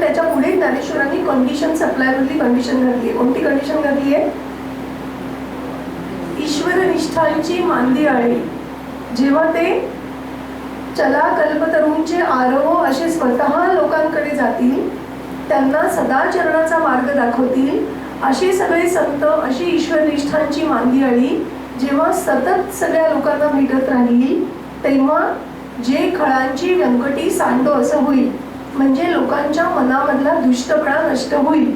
त्याच्या पुढे ज्ञानेश्वरांनी कंडिशन सप्लायमधली कंडिशन घातली. कोणती कंडिशन घातली आहे? ईश्वरनिष्ठांची मांदियाळी. जेव्हा ते चला कल्पतरूंचे आरव असे स्वतः लोकांकडे जातील, त्यांना सदाचरणाचा मार्ग दाखवतील, असे सगळे संत, अशी ईश्वरनिष्ठांची मांदियाळी जेव्हा सतत सगळ्या लोकांना भेटत राहील, तेव्हा जे खळांची व्यंकटी सांडो असं होईल. म्हणजे लोकांच्या मनामधला दुष्टपणा नष्ट होईल.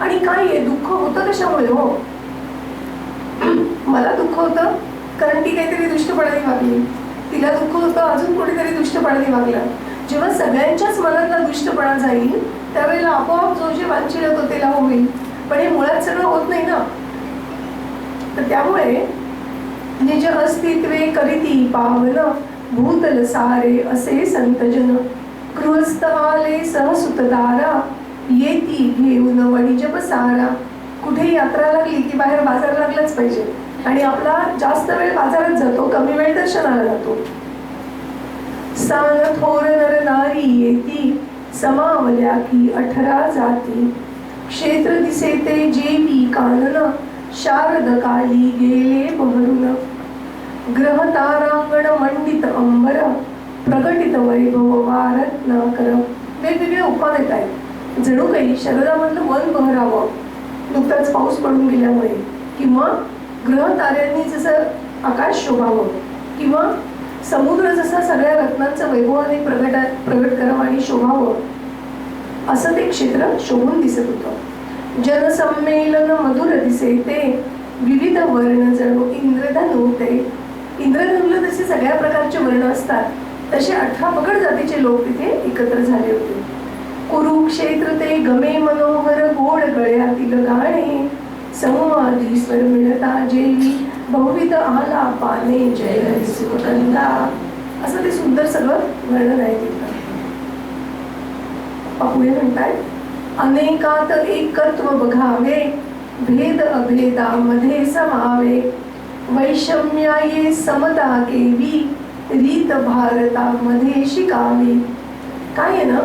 आणि काय आहे, दुःख होतं कशामुळे? हो, मला दुःख होतं कारण ती काहीतरी दुष्टपणाने वागली, तिला दुःख होतं अजून कोणीतरी दुष्टपणाने वागलं. जेव्हा सगळ्यांच्याच मनातला दुष्टपणा जाईल त्यावेळेला आपोआप जो जे वांछित होतो त्याला होईल. पण हे मुळात सगळं होत नाही ना. तर त्यामुळे निज अस्तित्वे करीती पावन, भूतल सारे असे संतजन, गृहस्थ आले सहसुतदारा, येती घेऊन वणिज पसारा. कुठे यात्रा लागली की बाहेर बाजार लागलाच पाहिजे. आणि आपला जास्त वेळ बाजारात जातो, कमी वेळ दर्शनाला जातो. सान थोर नर नारी येती, समावल्या की 18 जाती. क्षेत्र दिसे ते जेवी कानन, शारद काली गेले बहरून. ग्रह तारांगण मंडित अंबर, प्रकटित वैभव वारत्नाकर. वेगवेगळे उपमा देत आहेत. जणू काही शरदामधलं वन बहरावं नुकताच पाऊस पडून गेल्यामुळे, किंवा ग्रह ताऱ्यांनी जसं आकाश शोभावं, किंवा समुद्र जसा सगळ्या रत्नांचं वैभवाने प्रगट करावं आणि शोभावं, असं ते क्षेत्र शोभून दिसत होतं. जनसंमेलन मधुर दिसे ते, विविध वर्ण जणू इंद्रधनु ते. इंद्रधनुला जसे सगळ्या प्रकारचे वर्ण असतात, तसे 18 पगड जातीचे लोक तिथे एकत्र झाले होते. कुरुक्षेत्र ते गमे मनोहर, गोड गळ्यातील गाणे, संवादी स्वर मिळता जेवी, बहुविध आला पाने जय हरी सुखकंदा. असं ते सुंदर सगळं वर्णन आहे तिथं. पुढे म्हणताय, अनेकात एकत्व बघावे, भेद अभेदामध्ये समावे, वैषम्याये समता केवी, रीत भारतामध्ये शिकावी. काय आहे ना,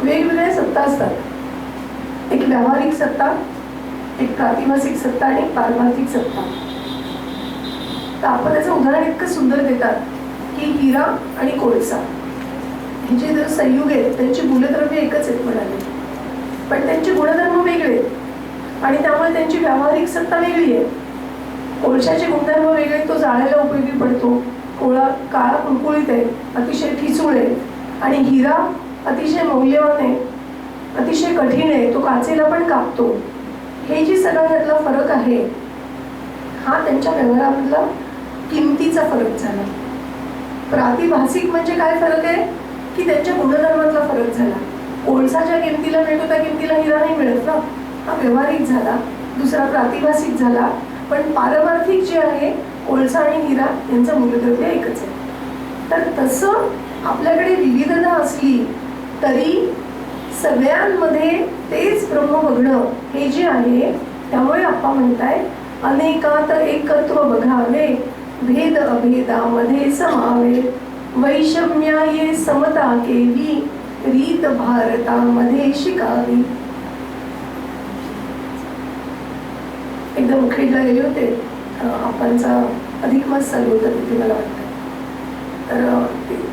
वेगवेगळ्या सत्ता असतात. एक व्यावहारिक सत्ता, एक प्रातिभासिक सत्ता आणि एक पारमार्थिक सत्ता. तर आपण त्याचं उदाहरण इतकं सुंदर देतात की हिरा आणि कोळसा हे जे जर संयुग आहेत त्यांची मूलद्रव्य एकच आहेत म्हणाले, पण त्यांचे गुणधर्म वेगळे आहेत आणि त्यामुळे त्यांची व्यावहारिक सत्ता वेगळी आहे. कोळशाचे गुणधर्म वेगळे, तो जाळायला उपयोगी पडतो. कोळा काळा कुळकुळीत आहे, अतिशय ठिसूळ आहे. आणि हिरा अतिशय मौल्यवान आहे, अतिशय कठीण आहे, तो काचेला पण कापतो. हे जे सगळ्यातला फरक आहे हा त्यांच्या व्यवहारामधला किमतीचा फरक झाला. प्रातिभासिक म्हणजे काय फरक आहे की त्यांच्या गुणधर्मातला फरक झाला. कोळसाच्या किमतीला मिळतो त्या किमतीला हिरा नाही मिळत ना, हा व्यवहारिक झाला. दुसरा प्रातिभासिक झाला. पण पारमार्थिक जे आहे, कोळसा आणि हिरा यांचं मूलद्रव्य एकच आहे. तर तसं आपल्याकडे विविधता असली तरी सगळ्यांमध्ये तेच ब्रह्म बघणं हे जे आहे, त्यामुळे आप्पा म्हणताय, अनेकात एकत्व बघावे, भेद अभेदामध्ये समावे, वैषम्याये समता केवी, रीत भारतामध्ये शिकावी. एकदा मुखेडला गेले होते, आप्पांचा अधिक मास चालू होता तिथे मला वाटतं. तर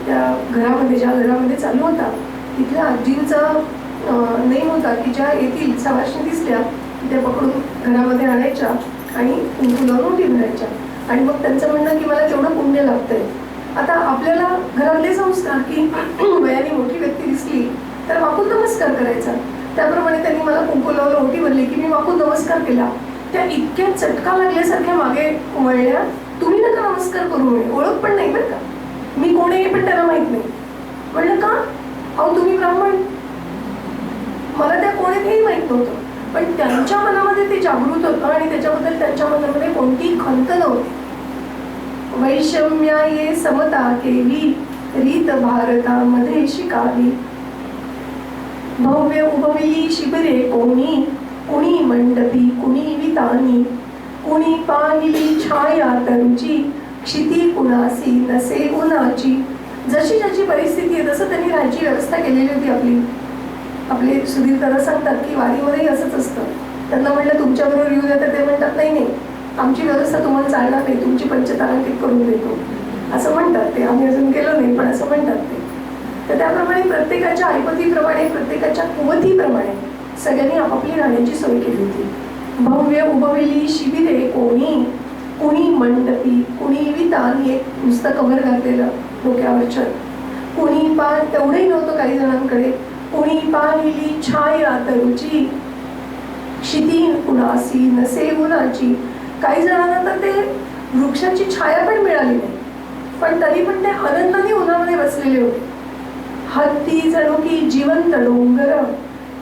त्या घरामध्ये, ज्या घरामध्ये चालू होता तिथल्या आजींचा नेम होता की ज्या येतील सवाष्णी दिसल्या त्या पकडून घरामध्ये आणायच्या आणि कुंकू मोठी भरायच्या. आणि मग त्यांचं म्हणणं की मला तेवढं पुण्य लागतंय. आता आपल्याला घरातले संस्कार की वयाने मोठी व्यक्ती दिसली तर वाकून नमस्कार करायचा. त्याप्रमाणे त्यांनी मला कुंकू लावलं, ओटी भरली की मी वाकून नमस्कार केला. त्या इतक्या चटका लागल्यासारख्या मागे वळल्या, तुम्ही नका नमस्कार करू म्हणे, ओळख पण नाही बरं का, मी कोण आहे पण त्याला माहित नाही. म्हणलं का? अहो तुम्ही ब्राह्मण. मला त्या कोण आहेत हेही माहित नव्हतं, पण त्यांच्या मनामध्ये ते जागृत होतं आणि त्याच्याबद्दल त्यांच्या मनामध्ये कोणतीही खंत नव्हती. वैषम्याये समता केवी, रीत भारतामध्ये शिकावी. भव्य उभविली शिबिरे कोणी, कुणी मंडपी कुणी वितानी, कुणी पाहिली छाया तरुची, क्षिती कुणासी नसे उन्हाची. जशी ज्याची परिस्थिती आहे तसं त्यांनी केलेली होती आपले सुधीर दादा सांगतात की वारीमध्येही असंच असतं. त्यांना म्हटलं तुमच्याबरोबर येऊ द्या, तर ते म्हणतात नाही नाही, आमची व्यवस्था तुम्हाला चालणार नाही, तुमची पंचतारांकित करून देतो असं म्हणतात ते. आम्ही अजून केलं नाही, पण असं म्हणतात ते. तर त्याप्रमाणे प्रत्येकाच्या ऐपतीप्रमाणे, प्रत्येकाच्या कुवतीप्रमाणे सगळ्यांनी आपापली राहण्याची सोय केली होती. भव्य उभविली शिबिरे कुणी मंडपी, कुणी वितानी, एक नुसतं कव्हर घातलेलं डोक्यावरचं, कुणी पान, तेवढंही नव्हतं काही जणांकडे, कुणी पाहिली छाया तरुची, क्षिती कुणासी नसे उन्हाची. काही जणांना तर ते वृक्षाची छाया पण मिळाली नाही, पण तरी पण ते आनंदाने उन्हामध्ये बसलेले होते. हत्ती जणू की जिवंत डोंगर,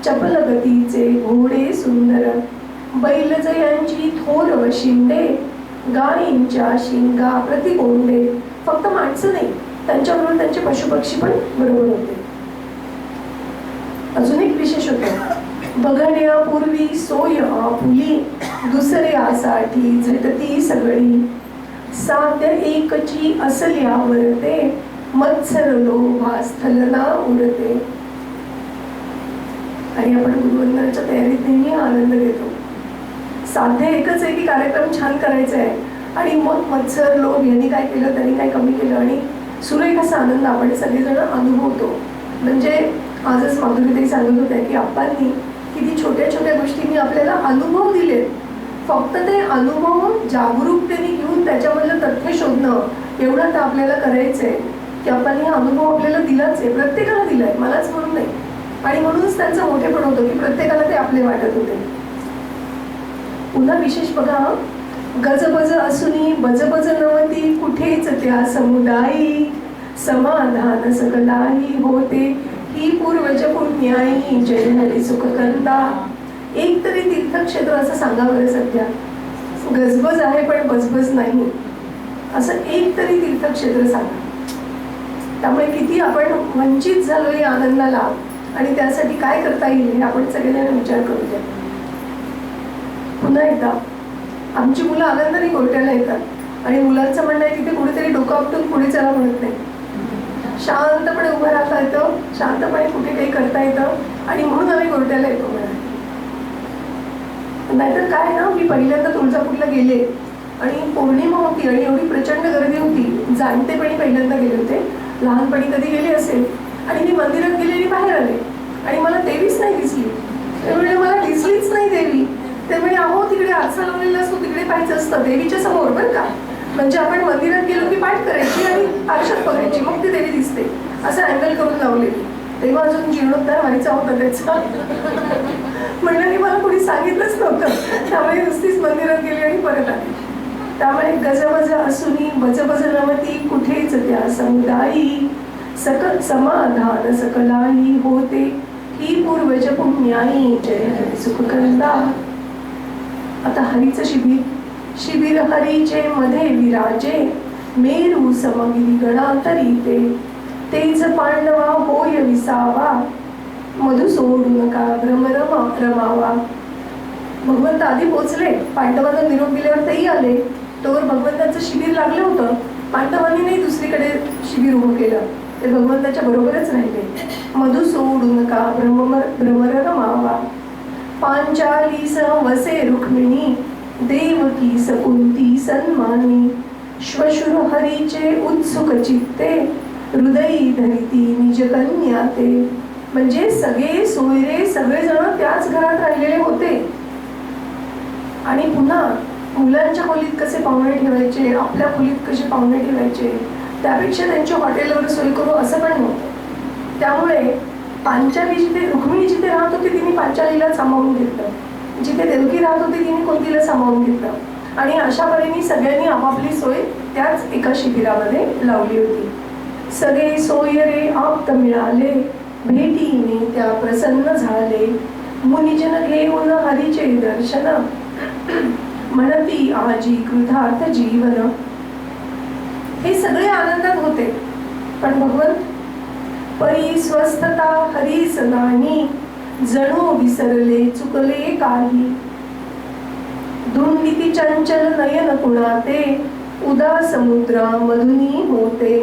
चपल गतीचे घोडे सुंदर, बैलजयांची थोर व शिंदे, गायींच्या शिंगा प्रतिकोंडे. फक्त माणसं नाही, त्यांच्याबरोबर त्यांचे पशुपक्षी पण बरोबर होते. अजून एक विशेष होतं, बघण्यापूर्वी सोय आपुली, दुसऱ्यासाठी झटती सगळी, साध्य एकची असल्यावरते, मत्सर लोभा स्थलना उरते. आणि आपण गुरुवंदनाच्या तयारीत नेहमी आनंद घेतो. साध्य एकच आहे की कार्यक्रम छान करायचा आहे, आणि मग मत्सर लोभ यांनी काय केलं, त्यांनी काय कमी केलं, आणि सुरेख असा आनंद आपण सगळेजण अनुभवतो. म्हणजे आजच माधुरीताई सांगत होत्या की आप्पांनी किती छोट्या छोट्या गोष्टींनी आपल्याला अनुभव दिले. फक्त ते अनुभव जागरूकतेने घेऊन त्याच्यामधलं तथ्य शोधणं एवढं तर आपल्याला करायचंय की आपण हा अनुभव आपल्याला दिलाच आहे, प्रत्येकाला दिलाय, मलाच म्हणून नाही. आणि म्हणूनच त्यांचं मोठेपण होतं की प्रत्येकाला ते आपले वाटत होते. पुन्हा विशेष बघा, गजबज असूनी बजबज नवती, कुठेच त्या समुदायी, समाधान सकलाही होते, ही पूर्वज पुण्याई, जय हरी सुख कंदा. एक तरी तीर्थक्षेत्र असं सांगा बरं सध्या, गजबज आहे पण बजबज नाही, असं एक तरी तीर्थक्षेत्र सांगा. त्यामुळे किती आपण वंचित झालो या आनंदाला, आणि त्यासाठी काय करता येईल हे आपण सगळेजण विचार करूया. पुन्हा एकदा आमची मुलं आनंदाने गोरट्याला येतात, आणि मुलांचं म्हणणं आहे तिथे कुठेतरी डोकं आपटून पुढे चला म्हणत नाही, शांतपणे उभं राहता येतं, शांतपणे कुठे काही करता येतं, आणि म्हणून आम्ही गोरट्याला येतो म्हणा. नाहीतर काय ना, मी पहिल्यांदा तुळजापूरला गेले आणि पौर्णिमा होती आणि एवढी प्रचंड गर्दी होती. जाणतेपणी पहिल्यांदा गेले होते, लहानपणी कधी गेले असेल, आणि मी मंदिरात गेले आणि बाहेर आले आणि मला देवीच नाही दिसली. त्यामुळे मला दिसलीच नाही देवी. त्यामुळे अहो तिकडे आरसा लावलेला असतो, तिकडे पाहायचं असतं देवीच्या समोर बरं का. म्हणजे आपण मंदिरात गेलो की पाठ करायची आणि आरशात बघायची, मग ती देवी दिसते, असं अँगल करून लावलेली. तेव्हा अजून जीर्णोद्धार व्हायचा होता त्याचा. म्हणजे मला कोणी सांगितलंच नव्हतं, त्यामुळे नुसतीच मंदिरात गेली आणि परत आली. त्यामुळे गजबज असूनी बजबज नवती, कुठेच त्या समुदायी, सकल समाधान सकलाही होते, ही पूर्वज पुण्याई, जय हरी सुख कंदा. आता हरीचं शिबिर हरीचे मध्ये विराजे, मेरू समगिरी गणांतरी तेज पांडवा होय विसावा, मधु सोडू नका रमावा. भगवंत आधी पोचले, पांडवांना निरोप दिल्यावर तेही आले. तोवर भगवंताचं शिबिर लागलं होतं. पांडवांनी नाही दुसरीकडे शिबिर उभं केलं, ते भगवंताच्या बरोबरच राहिले. मधु सोडू नका भ्रमर रमावा. पांचाली वसे रुक्मिणी, देवकी सकुंती सन्मानी, श्वशुर हरीचे उत्सुक चित्ते, हृदयी धरिती निज कन्या ते. म्हणजे सगळे सोयरे सगळेजण त्याच घरात राहिलेले होते. आणि पुन्हा मुलांच्या खोलीत कसे पाहुणे ठेवायचे, आपल्या खोलीत कसे पाहुणे ठेवायचे, त्यापेक्षा त्यांच्या हॉटेलवर सोय करू असं पण नव्हतं. त्यामुळे पांचाली जिथे रुक्मिणी जिथे राहत होती तिने पांचालीला सामावून घेतलं, जिथे देवकी राहत होती तिने कुंतीला सामावून घेतलं, आणि अशा परीने सगळ्यांनी आपापली सोय त्याच एका शिबिरामध्ये लावली होती. सगळे सोयरे आप्त मिळाले, भेटीने त्या प्रसन्न झाले, मुनिजन घेऊन हरीचे दर्शन, म्हणती आजी कृतार्थ जीवन. हे सगळे आनंदात होते, पण भगवंत परी स्वस्थता हरीस नाही, जणू विसरले चुकले काही. धुंदिती चंचल नयन कुणाते, उदा समुद्रा मधुनी होते.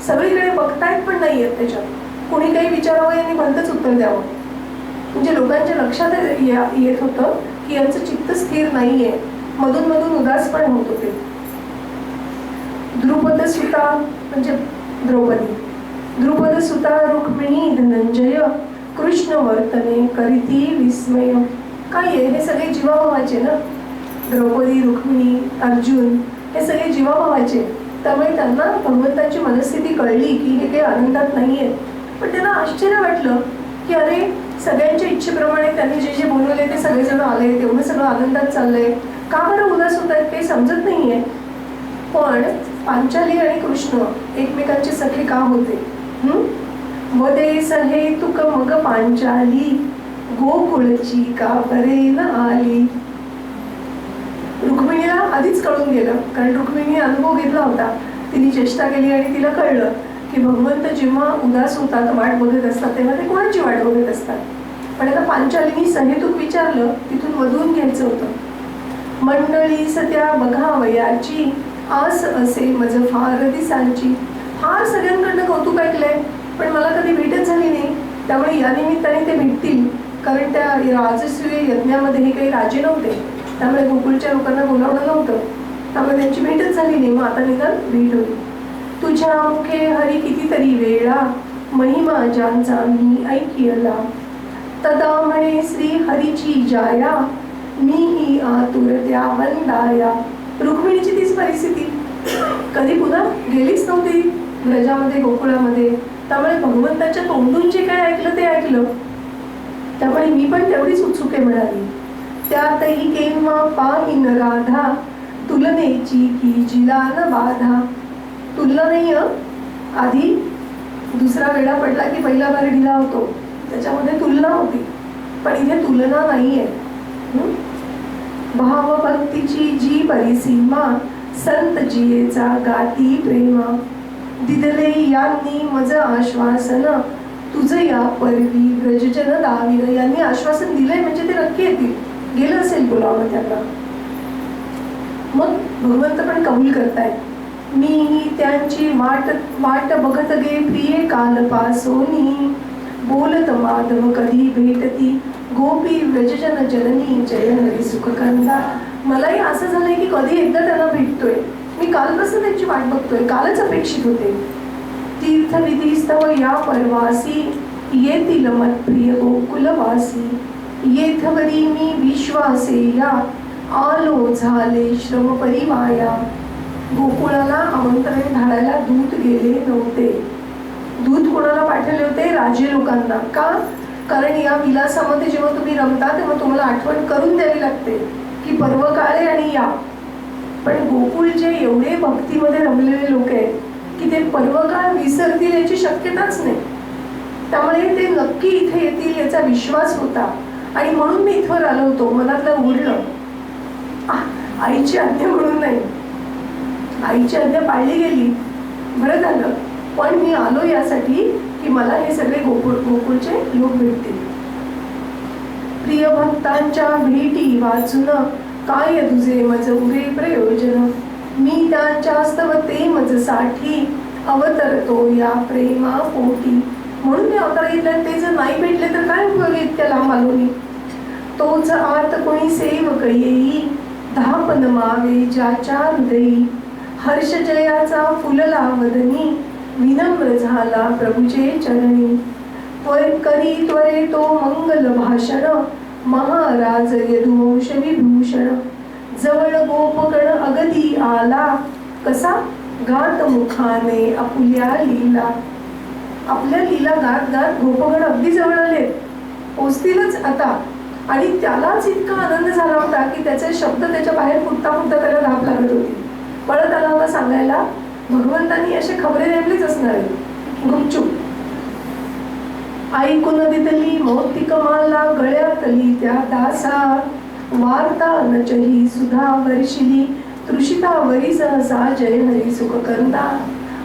सगळीकडे बघतायत पण नाही आहेत त्याच्यात, कोणी काही विचारावं यांनी भलतंच उत्तर द्यावं. म्हणजे लोकांच्या लक्षात येत होतं की यांचं चित्त स्थिर नाहीये, मधून मधून उदास पण होत होते. द्रुपद सुता म्हणजे द्रौपदी, द्रुपद सुता रुक्मिणी धनंजय कृष्ण वर्तने करीती विस्मय. काय आहे हे सगळे जीवाभावाचे ना, द्रौपदी, रुक्मिणी, अर्जुन हे सगळे जीवाभावाचे. त्यामुळे त्यांना भगवंताची मनस्थिती कळली की हे काही आनंदात नाहीये. पण त्यांना आश्चर्य वाटलं की अरे सगळ्यांच्या इच्छेप्रमाणे त्यांनी जे जे बोलवले ते सगळेजण आले, तेवढं सगळं आनंदात चाललंय, का बरं उदास होत आहेत काही समजत नाहीये. पण पांचाली आणि कृष्ण एकमेकांचे सखे का होते? वदे सहे तुक मग पांचाली गोकुळची का बरे न आली. रुक्मिणीला आधीच कळून गेलं, कारण रुक्मिणीने अनुभव घेतला होता. तिने चेष्टा केली आणि तिला कळलं की भगवंत जेव्हा उदास होतात, वाट बघत असतात, तेव्हा ते कोणाची वाट बघत असतात. पण आता पांचालीनी सहेतुक विचारलं, तिथून वधून घ्यायचं होतं. मंडळी सत्या बघावयाची आस असे मज फार दिसांची. फार सगळ्यांकडनं कौतुक ऐकलंय, पण मला कधी भेटच झाली नाही. त्यामुळे या निमित्ताने ते भेटतील, कारण त्या राजसूय यज्ञामध्ये हे काही राजे नव्हते, त्यामुळे गोकुळच्या लोकांना बोलावणं नव्हतं. त्यामुळे त्यांची भेटच झाली नाही. मग आता निदान भेट होईल. तुझ्या मुखे हरी कितीतरी वेळा महिमा ज्यांचा मी ऐकियला. तदा म्हणे श्री हरीची जाया मीही आतुर त्या वंदाया. रुक्मिणीची तीच परिस्थिती, कधी पुन्हा गेलीच नव्हती ब्रजामध्ये, गोकुळामध्ये. त्यामुळे भगवंताच्या तोंडून जे काय ऐकलं ते ऐकलं. त्यामुळे मी पण तेवढीच उत्सुके म्हणाली. त्यातही केव्हा पाहिन राधा तुलनेची की जिला न बाधा. तुलना नाही, आधी दुसरा वेळा पडला की पहिला बारडीला होतो, त्याच्यामध्ये तुलना होती, पण इथे तुलना नाहीये. भाव भक्तीची जी परिसीमा संत जियेचा गाती प्रेमा. दिदले यांनी मज आश्वासन तुझ या परवी व्रजजन दाविन. यांनी आश्वासन दिलंय म्हणजे ते नक्की येतील. गेलं असेल बोलावणं त्यांना. मग भगवंत पण कबूल करतायत. मीही त्यांची वाट बघत गे प्रिये कालपासोनी. बोलत माधव कधी भेटती गोपी व्रजजन जननी जय हरी सुख कंदा. मलाही असं झालंय की कधी एकदा त्यांना भेटतोय. मी कालपासून त्यांची वाट बघतोय, कालच अपेक्षित होते. तीर्थविधीस्तव या परवासी येतील मत्प्रिय गोकुलवासी. येथवरी मी विश्वासे या आलो झाले श्रम परिवाया. गोकुळाला आमंत्रण घालायला दूत गेले नव्हते. दूत कोणाला पाठवले होते? राजे लोकांना. का? कारण या विलासामध्ये जेव्हा तुम्ही रमता तेव्हा तुम्हाला आठवण करून द्यावी लागते की पर्व काळे आणि या. पण गोकुळचे एवढे भक्तीमध्ये रमलेले लोक आहेत की ते पर्वकाळ विसरतील याची शक्यताच नाही. त्यामुळे ते नक्की इथे येतील याचा विश्वास होता आणि म्हणून मी इथवर आलो होतो. मनातलं उडलं. आईची आज्ञा म्हणून नाही, आईची आज्ञा पाळली गेली, बरं झालं. पण मी आलो यासाठी की मला हे सगळे गोकुळचे लोक भेटतील. प्रिय भक्तांच्या भेटी वाचून काय तुझे मज उरे प्रयोजन. मी त्यांच्या स्तव ते मजसाठी अवतरतो या प्रेमा पोटी. म्हणून मी अवतार घेतला. ते जर नाही भेटले तर काय उपयोग इतक्या लांब आलो मी. तोच आत कोणी सेवक येई धापन मावे ज्याच्या हृदयी. हर्ष जयाचा फुलला वदनी विनम्र झाला प्रभूचे चरणी. करी त्वरे तो मंगल भाषण महाराज यदुवंश विभूषण. जवळ गोपगण अगदी आला कसा गात मुखाने आपुल्या लीला. आपल्या लीला गात गात गोपगण अगदी जवळ आले, पोचतीलच आता. आणि त्यालाच इतका आनंद झाला होता की त्याचे शब्द त्याच्या बाहेर फुटता फुटता त्याला धाप लागत होती. परत आला होता सांगायला, भगवंतांनी असे खबरे नेमलेच असणार आहे गुपचूप. ऐकून दितली मौक्तिक माला गळ्यातली त्या दासा. वार्ता नचही सुधा वर्षिली तृषितावरी सहसा जय हरी सुख कंदा.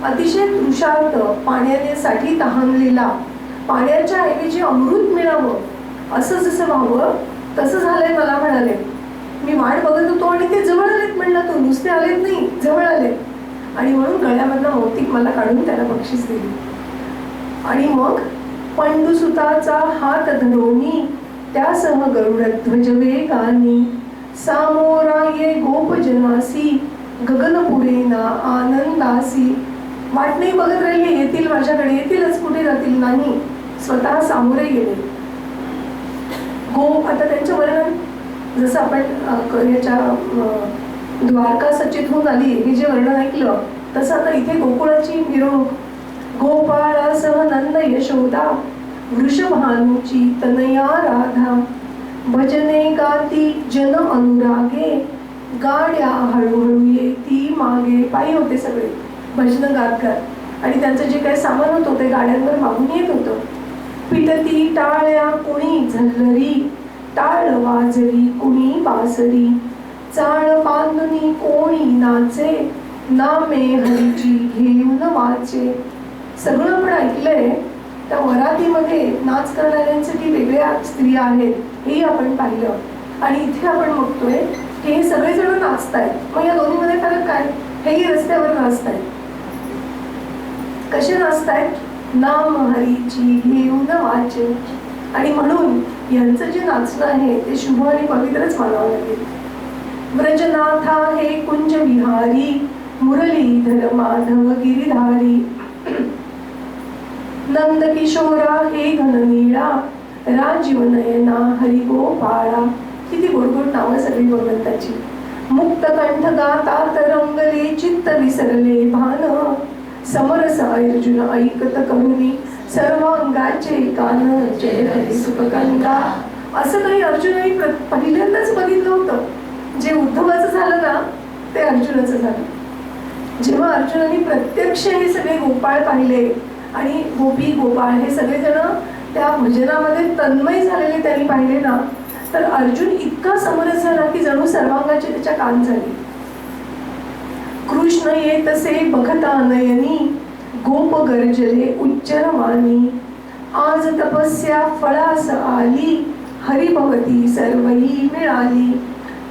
अतिशय तृषार्त, पाण्यासाठी तहानलेला, पाण्याच्या ऐवजी अमृत मिळावं असं जसं व्हावं तसं झालंय मला म्हणाले. मी वाट बघत होतो आणि ते जवळ आलेत. म्हणलं तू नुसते आलेत नाही, जवळ आले. आणि म्हणून गळ्यामधला मौक्तिक मला काढून त्याला बक्षीस दिली. आणि मग पंडुसुताचा हात धरोनी त्यासह गरुडध्वज वेगानी सामोरा ये गोपजनासी गगनपुरेना आनंदासी. वाट नाही बघत राहिले, येतील माझ्याकडे, येतीलच, कुठे जातील नाही, स्वतः सामोरे गेले. आता त्यांचं वर्णन जसं आपण याच्या द्वारका सचितहून आली हे जे वर्णन ऐकलं तसं आता इथे गोकुळाची मिरवणूक. गोपाळासह नंद यशोदा वृषभानुची तनया राधा भजने गाती जन अनुरागे गाड्या हळूहळू येती मागे. पायी होते सगळे भजन गात गात आणि त्यांचं जे काही सामान होतं ते गाड्यांवर मागून येत होतं. पिटती टाळ्या कुणी झल्लरी टाळ वाजरी कुणी बासरी चाळ बांधुनी कोणी नाचे नामे हरीची घेऊन वाचे. सगळं आपण ऐकलंय. त्या वरातीमध्ये नाच करणाऱ्यांसाठी वेगळ्या स्त्रिया आहेत हेही आपण पाहिलं आणि इथे आपण बघतोय की हे सगळेजण नाचतायत. मग या दोन्हीमध्ये फरक काय? हेही रस्त्यावर नाचतायत. कसे नाचतायत? नाम हरीची घेऊन वाचे. आणि म्हणून यांचं जे नाचणं आहे ते शुभ आणि पवित्रच मानावं लागेल. व्रजनाथा हे कुंज विहारी मुरलीधर माधव गिरिधारी नंद किशोरा हे घननीळा राजीव नयना हरी गोपाळा. किती गोडगोड नावं सगळी भगवंताची. मुक्त कंठ गाता तरंगले चित्त विसरले भान समरस अर्जुन ऐकत करुणी सर्वांगाचे कान जय हरी सुखकंदा. असं काही अर्जुनाने पहिल्यांदाच बघितलं होतं. जे उद्धवाचं झालं ना ते अर्जुनाचं झालं. जेव्हा अर्जुनाने प्रत्यक्ष हे सगळे गोपाळ पाहिले आणि गोपी गोपाळ हे सगळेजण त्या भजनामध्ये तन्मय झालेले त्यांनी पाहिले ना तर अर्जुन इतका समरस झाला की जणू सर्वांगाचे त्याच्या कान झाले. कृष्ण येतसे बघता नयनी गोप गरजले उच्चरमानी आज तपस्या फळास आली हरिभवती सर्वही मिळाली.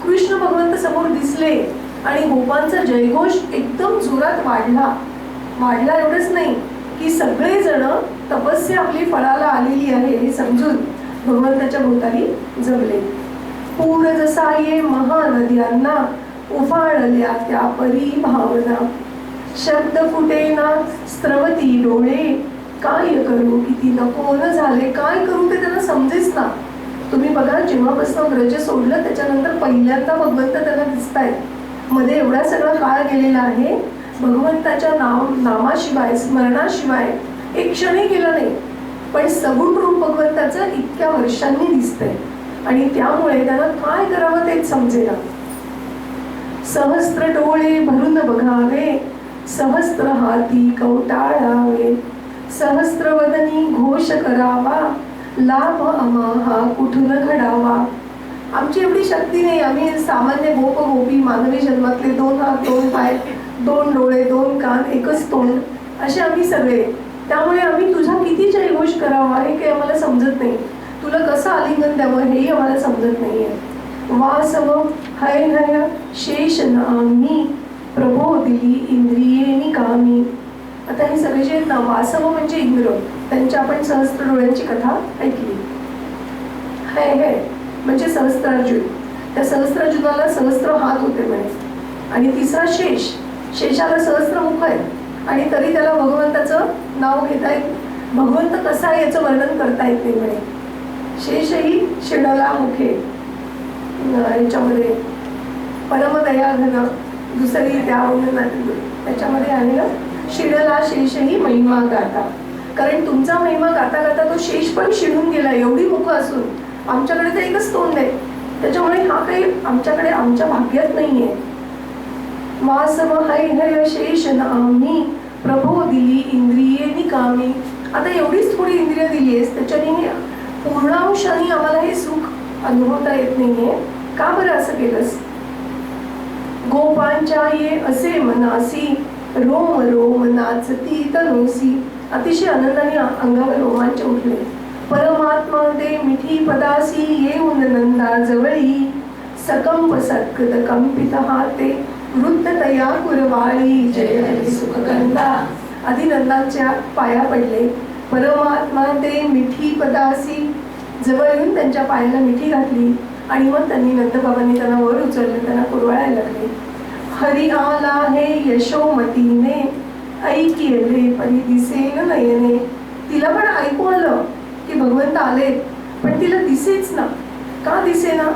कृष्ण भगवंत समोर दिसले आणि गोपांचा जयघोष एकदम जोरात वाढला एवढंच नाही की सगळेजण तपस्या आपली फळाला आलेली आहे हे समजून भगवंताच्या भोवताली जमले. पूर जसा ये महानद्यांना उफाळल्या त्या परी भावना शब्द फुटेना स्त्रवती डोळे काय करू किती नको न झाले. काय करू ते त्यांना समजेच ना. तुम्ही बघा जेव्हापासून व्रज सोडलं त्याच्यानंतर पहिल्यांदा भगवंत त्यांना दिसतायत. मध्ये एवढा सगळा काळ गेलेला आहे भगवंताच्या नामाशिवाय स्मरणाशिवाय एक क्षणही गेला नाही. पण सगुण रूप भगवंताचं इतक्या वर्षांनी दिसतंय आणि त्यामुळे त्यांना काय करावं तेच समजेना. सहस्त्र डोळे भरून बघावे सहस्त्र हाती कवटाळावे सहस्त्र वदनी घोष करावा लाभ आम्हा कुठून घडावा. आमची एवढी शक्ती नाही. आम्ही सामान्य गोप गोपी मानवी जन्मातले 2 हात 2 पाय 2 डोळे 2 कान एकच तोंड असे आम्ही सगळे. त्यामुळे आम्ही तुझा किती जयघोष करावा हे काही आम्हाला समजत नाही. तुला कसं आलिंगन द्यावं हेही आम्हाला समजत नाहीये. वासव हय हय शेष नामी प्रभो दिली इंद्रिये निकामी. आता हे सगळे जे ना वासव म्हणजे इंद्र त्यांच्या आपण सहस्त्र डोळ्यांची कथा ऐकली. हय हय म्हणजे सहस्त्रार्जुन. त्या सहस्त्रार्जुनाला सहस्त्र हात होते म्हणे. आणि तिसरा शेष. शेषाला सहस्त्र मुख आहे आणि तरी त्याला भगवंताचं नाव घेता येत. भगवंत कसा आहे याचं वर्णन करता येत नाही म्हणे. शेषही शिडला मुखे. याच्यामध्ये परमदया घन दुसरी त्याच्यामध्ये आहे ना शिडला शेषही महिमा गाता. कारण तुमचा महिमा गाता गाता तो शेष पण शिडून गेला. एवढी मुख असून आमच्याकडे तर एकच तोंड आहे. त्याच्यामुळे हा काही आमच्याकडे आमच्या भाग्यात नाहीये. वासव हय हय शेष नामी प्रभो दिली इंद्रिये निकामी. आता एवढीच थोडी इंद्रिय दिली आहेस त्याच्याने पूर्णांशाने आम्हाला हे सुख अनुभवता येत नाहीये. का बरं असं केलंस? गोपांच्या ये असे मनासी रोम रोम नाचती तनोसी. अतिशय आनंदाने अंगावर रोमांच उठले. परमात्मा दे मिठी पदासी येऊन नंदा जवळी सकंप सत्कृत कंपित हाते वृत्त तया कुरवाळी जय हरी सुखगंधा. आधी नंदांच्या पाया पडले परमात्मा ते मिठी पदासी, जवळ येऊन त्यांच्या पायाला मिठी घातली आणि मग त्यांनी नंदबाबांनी त्यांना वर उचलले, त्यांना कुरवाळायला लागले. हरी आला हे यशोमतीने, ऐकिले परी दिसेन नयने. तिला पण ऐकू आलं की भगवंत आले, पण तिला दिसेच ना. का दिसेना?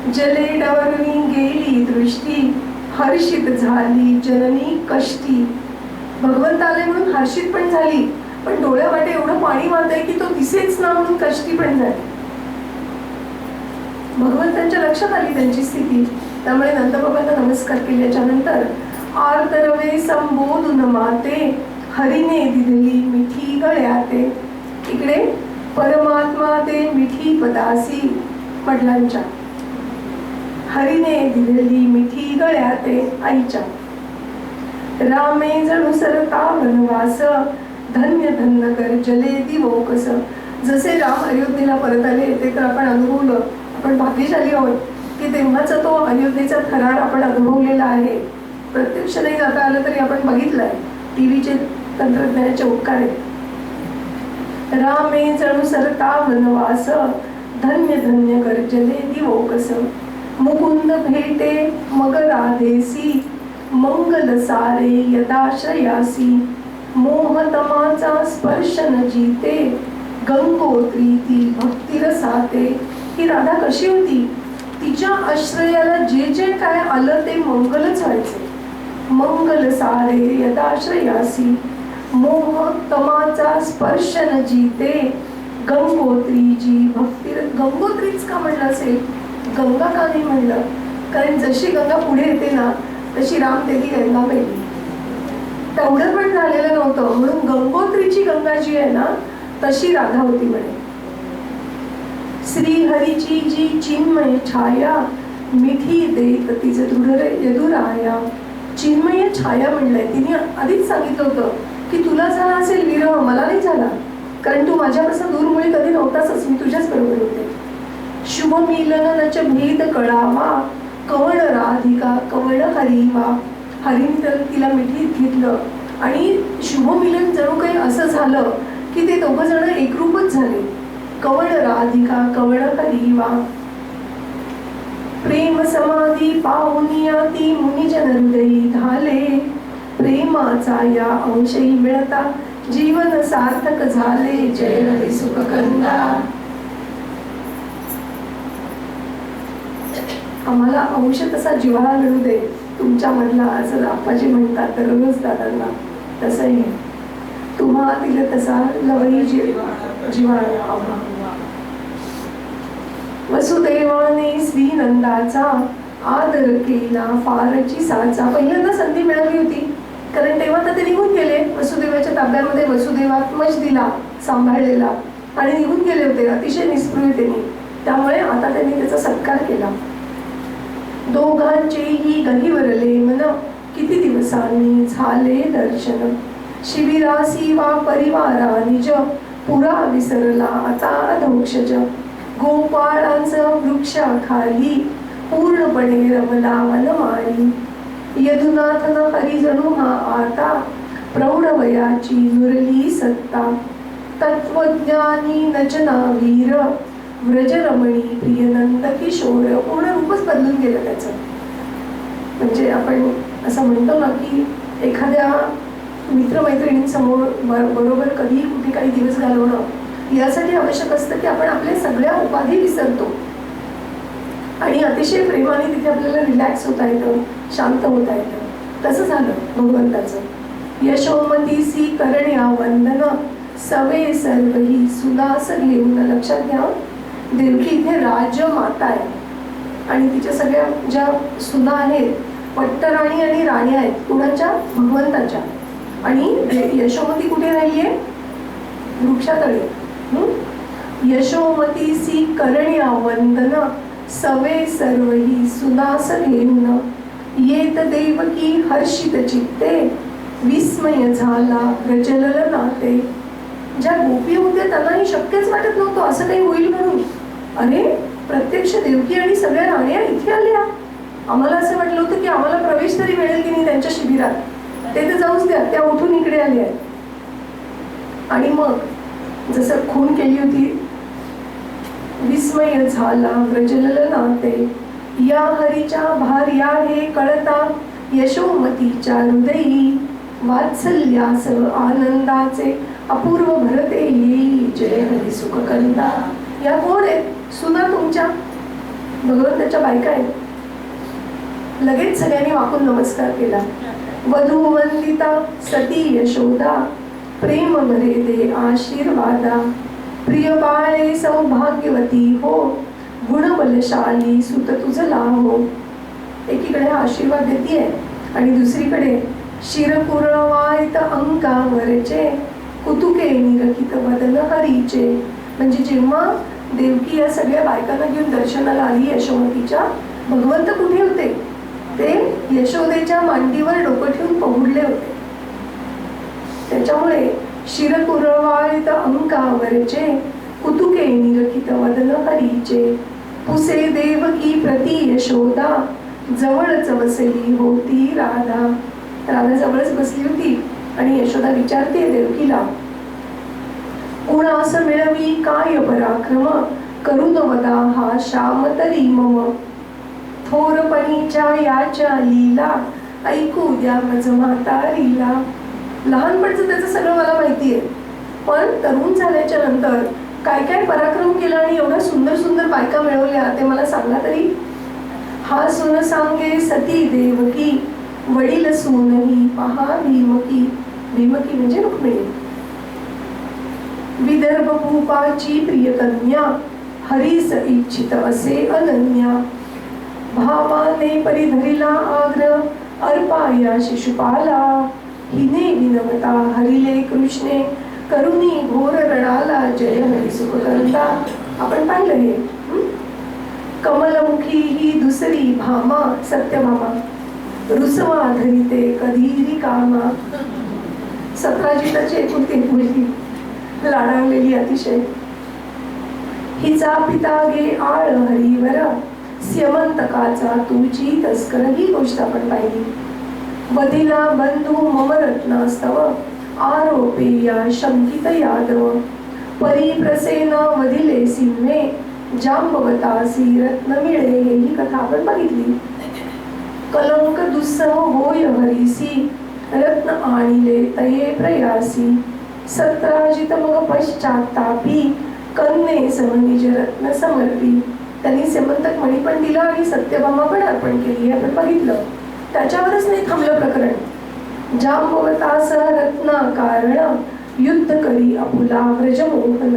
जले डवरणी गेली दृष्टी, हर्षित झाली जननी कष्टी. भगवंत आले म्हणून हर्षित पण झाली, पण डोळ्यावाटे एवढं पाणी वाहतंय की तो दिसेच ना म्हणून कष्टी पण झाली. भगवंतांच्या लक्षात आली त्यांची स्थिती. त्यामुळे नंदबाबांना नमस्कार केल्याच्या नंतर आर्तरवे संबोधून माते, हरीने दिलेली मिठी गळ्याते. इकडे परमात्मा ते मिठी पदासी वडिलांच्या, हरीने दिलेली मिठी गळ्याते आईच्या. रामे जणू सरता वनवास, धन्य धन्य गर्जले दिवोकस. जसे राम अयोध्येला परत आले ते तर आपण अनुभवलं. आपण भाग्यशाली आहोत की तेव्हाचा तो अयोध्येचा थरार आपण अनुभवलेला आहे. प्रत्यक्ष नाही जाता आलं तरी आपण बघितलंय, टीव्हीचे तंत्रज्ञानाचे उपकार आहेत. रामे जणू सरता वनवास, धन्य धन्य गर्जले दिवोकस. मुकुंद भेटे मग राधेसी, मंगल सारे यदाश्रयासी. मोहतमाचा स्पर्श न जीते, गंगोत्री ती भक्तिरसाते. ही राधा कशी होती? तिच्या आश्रयाला जे जे काय आलं ते मंगलच व्हायचे. मंगल सारे यदाश्रयासी, मोह तमाचा स्पर्श न जीते, गंगोत्रीची भक्ती. गंगोत्रीच का म्हणलं असेल, गंगा का नाही म्हणलं? कारण जशी गंगा पुढे येते ना तशी राम तेही गंगा पेली. तेवढं पण झालेलं नव्हतं, म्हणून गंगोत्रीची गंगा जी आहे ना तशी राधा होती म्हणे. श्रीहरीची जी चिन्मय छाया, मिठी देत तिचे दृढ यदुराया. चिन्मय छाया म्हणलंय. तिने आधीच सांगितलं होतं की तुला झाला असेल विरह, मला नाही झाला, कारण तू माझ्यापासून दूरमुळे कधी नव्हताच, मी तुझ्याच बरोबर होते. शुभ मिलनच भेद कळावा, कवळ राधिका कवळ हरिवा. हरीने तर तिला मिठीत घेतलं आणि शुभमिलन जणू काही असं झालं की ते दोघं जण एकरूपच झाले. कवळ राधिका कवळ हरिवा. प्रेम समाधी पाहुनिया ती मुनिजन हृदयी झाले. प्रेमाचा या अंशही मिळता जीवन सार्थक झाले. जय हरी सुख कंदा. आम्हाला अंश तसा जिव्हाळा मिळू दे तुमच्या मधला, असं आप्पाजी म्हणतात दररोज दादांना. तसंही तुम्हा दिलं तसा लवई जिव्हाळा. वसुदेवाने श्रीनंदाचा आदर केला फारची साचा. पहिल्यांदा संधी मिळाली होती, कारण तेव्हा तर ते निघून गेले. वसुदेवाच्या ताब्यामध्ये वसुदेवात्मज दिला सांभाळलेला आणि निघून गेले होते अतिशय निस्पृहतेने. त्यामुळे आता त्यांनी त्याचा सत्कार केला. दोघांचेही गहिवरले मन, किती दिवसांनी झाले दर्शन. शिबिरासी वा परिवारा निज, पुरा विसरला आता अधोक्षज. गोपाळांचं वृक्षाखाली, पूर्णपणे रमला वनमाळी. यदुनाथन हरिजणू हा आता, प्रौढवयाची नुरली सत्ता. तत्वज्ञानी नचना वीर, व्रजरमणी प्रियनंद किशोर. पूर्ण रूपच बदलून गेलं त्याचं. म्हणजे आपण असं म्हणतो ना की एखाद्या मित्रमैत्रिणींसमोर बरोबर कधी कुठे काही दिवस घालवणं यासाठी आवश्यक असतं की आपण आपल्या सगळ्या उपाधी विसरतो आणि अतिशय प्रेमाने तिथे आपल्याला रिलॅक्स होता येतं, शांत होता येतं. तसं झालं भगवंताचं. यशोमतीसी करण्या वंदन, सवे सर्वही सुनास घेऊन. लक्षात घ्या, देवकी इथे राजमाता आहे आणि तिच्या सगळ्या ज्या सुना आहेत पट्टराणी आणि राणी आहेत. कुणाच्या? भगवंताच्या. आणि यशोमती कुठे राहिलीये? वृक्षातळी. यशोमतीसी करण्या वंदन, सवे सर्वही सुनास घेऊन. येत देवकी हर्षित चित्ते, विस्मय झाला प्रचलल नाते. ज्या गोपी होत्या त्यांनाही शक्यच वाटत नव्हतं असं काही होईल म्हणून. अरे प्रत्यक्ष देवकी आणि सगळ्या राण्या इथे आल्या. आम्हाला असं वाटलं होतं की आम्हाला प्रवेश तरी मिळेल की नाही त्यांच्या शिबिरात. ते तर जाऊच द्या, त्या उठून इकडे आल्या. आणि मग जसं खून केली होती, विस्मय झाला व्रजललनाते, या हरीच्या भार्या हे कळता, यशोमतीच्या हृदयी वात्सल्यास आनंदाचे अपूर्व भरते येई, जय हरी सुख कंदा. या कोण आहेत? सुना तुमच्या भगवंताच्या बायका आहेत. लगेच सगळ्यांनी वाकून नमस्कार केला. वधू वंदिता सती यशोदा, प्रेम भरे दे आशीर्वादा, प्रिय बाळे सौभाग्यवती हो, गुणबलशाली सुत तुझला हो. एकीकडे हा आशीर्वाद देतीये आणि दुसरीकडे शिरपुरवायत अंकावरचे, कुतुके निरखित वदन हरीचे. म्हणजे जेव्हा देवकी या सगळ्या बायकांना घेऊन दर्शनाला आली यशोमतीच्या, भगवंत कुठे होते? ते यशोदेच्या मांडीवर डोकं ठेवून पहुडले होते. त्याच्यामुळे शिरपुरवायत अंकावरचे, कुतुके निरखित वदन हरीचे, पुसे देवकी प्रति यशोदा, जवळच बसली होती राधा. राधा जवळच बसली होती आणि यशोदा विचारते देवकीला, कुणास मिळवी काय पराक्रम, करून वदा हा श्याम तरी मम. थोरपणीच्या याच्या लीला, ऐकू द्या मज म्हातारीला. लहानपणचं त्याचं सगळं मला माहितीये, पण तरुण झाल्याच्या नंतर काय काय पराक्रम केला आणि एवढ्या सुंदर सुंदर बायका मिळवल्या ते मला सांगा तरी. हा सुन सांगे सती देवकी, वडील सूनही पहा भीमकी. भीमकी म्हणजे रुक्मिणी. विदर्भ भूपाची प्रिय कन्या, हरीस इच्छित असे अनन्या. भावाने परिधरिला आग्र, अर्पाया शिशुपाला. हिने विनवता हरिले कृष्णे, करुणी घोर रडाला. जय हरी सुख करता. आपण पाहिलं हे. कमलमुखी ही दुसरी भामा, सत्यभामा. रुसवा धरिते कधी रिकामा. सतराजिताची एकुलती मुलगी, लाडावलेली अतिशय. हिचा पिता गे आळ हरिवर, स्यमंतकाचा तुझी तस्कर. ही गोष्ट आपण पाहिली. वधिला बंधू मम रत्नास्तव, आरोपे या शंकित यादव. परिप्रसेना वधिले सिंहे, जांबवतासी रत्न मिळे. ही कथा आपण बघितली. कलंक दुस्सह होय हरीसी, रत्न आणिले तये प्रयासी. सत्राजित मग पश्चातापी, कन्ये सम निज रत्न समर्पी. त्यांनी सेमंतक मणी पण दिला आणि सत्यभामा पण अर्पण केली, आपण बघितलं. त्याच्यावरच नाही थांबलं प्रकरण. जांबवतासह रत्ना कारण, युद्ध करी आपुला व्रजमोहन.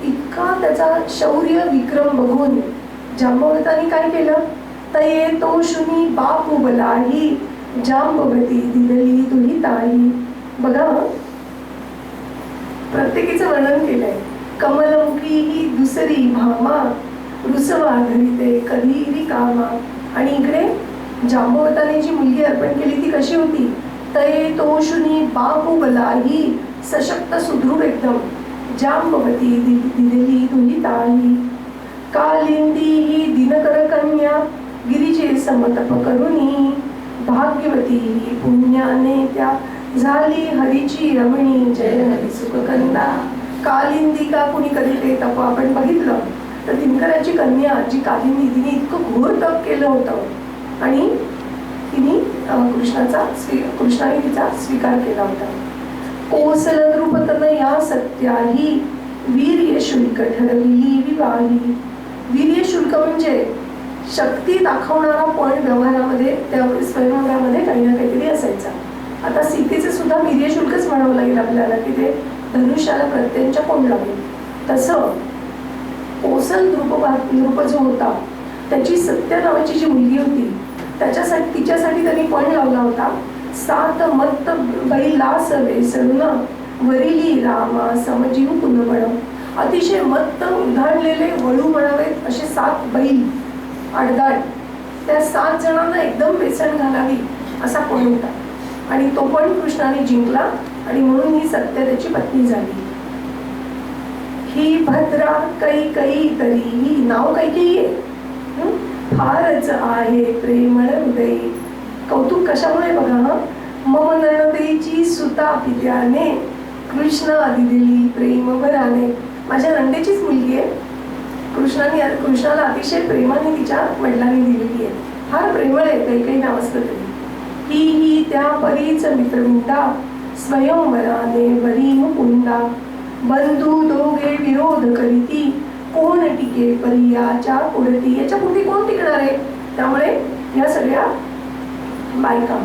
इतका त्याचा शौर्य विक्रम बघून जांबवतानी काय केलं? तये तोषुनी बापू बलाही, जांबवती दिदली दुहिताही. बघा, प्रत्येकीचं वर्णन केलंय. कमलमुखी ही दुसरी भामा, रुसवा धरिते कधी रिकामा. आणि इकडे जांबवताने जी मुलगी अर्पण केली ती कशी होती? तये तोषुनी बापू बलाही, सशक्त सुदृढ एकदम. जांबवती दिदली दुहिताही. कालिंदी ही दिनकर कन्या, गिरीचे समतप करुणी. भाग्यवती ही पुण्याने त्या, झाली हरीची रमणी. जय हरी सुख कंदा. कालिंदी का कुणी कधी ते तप आपण बघितलं तर दिनकराची कन्या जी कालिंदी, तिने इतकं घोर तप केलं होतं आणि तिने कृष्णाने तिचा स्वीकार केला होता. कोसल नृपतन या सत्याही, वीर्य शुल्क ठरविली विवाही. वीर्य शुल्क म्हणजे शक्ती दाखवणारा पॉइंट व्यवहारामध्ये, त्या स्वयंवरामध्ये काही ना काहीतरी असायचा. आता सीतेचं सुद्धा वीर्य शुल्कच म्हणावं लागेल आपल्याला, की ते धनुष्याला प्रत्यंच्या कोण लागेल. तसं कोसल नृप जो होता, त्याची सत्य नावाची जी मुलगी होती, तिच्यासाठी त्यांनी पण लावला होता. सात मत्त बैलास वेसळून, वरिली रामा समजीव पुनबळ. अतिशय मत्त उधाणलेले वळू म्हणावेत असे 7 बैल आडदाड, त्या 7 जणांना एकदम वेसण घालावी असा पण होता. आणि तो पण कृष्णाने जिंकला आणि म्हणून ही सत्य त्याची पत्नी झाली. ही भद्रा कैकई तरी, ही नाव कैकेयी आहे. फारच आहे प्रेमळ हृदय. कौतुक कशामुळे बघा. मम नणदेची सुता पित्याने, कृष्ण आधी दिली प्रेम भराने. माझ्या नंदेचीच मुलगी आहे. कृष्णाला अतिशय प्रेमाने तिच्या वडिलांनी दिलेली आहे. फार प्रेमळ आहे, काही काही नाव असतं तरी. ही त्या परीच मित्रविंदा स्वयंवराने बरी मुकुंदा. बंधू दोघे विरोध करीती कोण टिके परियाच्या पुढती. याच्या पुढे कोण टिकणार आहे? त्यामुळे या सगळ्या बायका.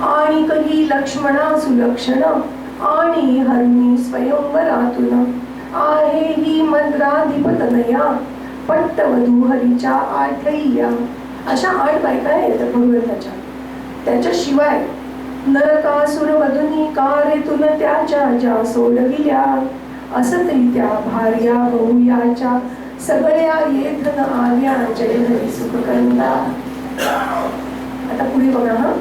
आणि कही लक्ष्मणा सुलक्षण आणि हरणी स्वयंवरातून. आहे ही मद्राधिपतनया पट्टवधू हरीच्या आठैया. अशा 8 बायका आहेत भगवंताच्या. त्याच्याशिवाय नरकासुर वधुनी कारेतून त्याच्या ज्या सोडविल्या. असतरी त्या भार्या बहुयाच्या सगळ्या येथन आल्या जय हरी सुखकंदा. आता पुढे बघा हा.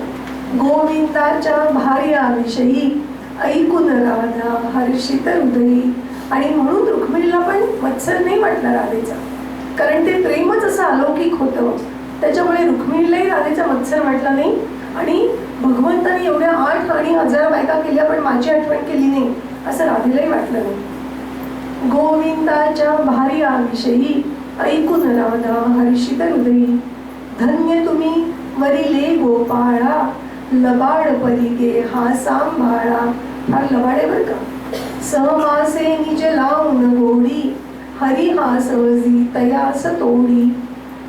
गोविंदाच्या भार्याविषयी ऐकून राधा हर्षित हृदयी. आणि म्हणून रुक्मिणीला पण मत्सर नाही वाटला राधेचा, कारण ते प्रेमच असं अलौकिक होतं. त्याच्यामुळे रुक्मिणीलाही राधेचा मत्सर वाटला नाही. आणि भगवंताने एवढ्या 8 आणि 1000 बायका केल्या पण माझी आठवण केली नाही असं राधेलाही वाटलं नाही. गोविंदाच्या भार्याविषयी ऐकून राधा हर्षित हृदयी. धन्य तुम्ही वरिले गोपाळा लबाड परिगे हा सांभाळा. हा लबाडे बर का. सहमासे निज लावून गोडी हरी हा सहजी तयास तोडी.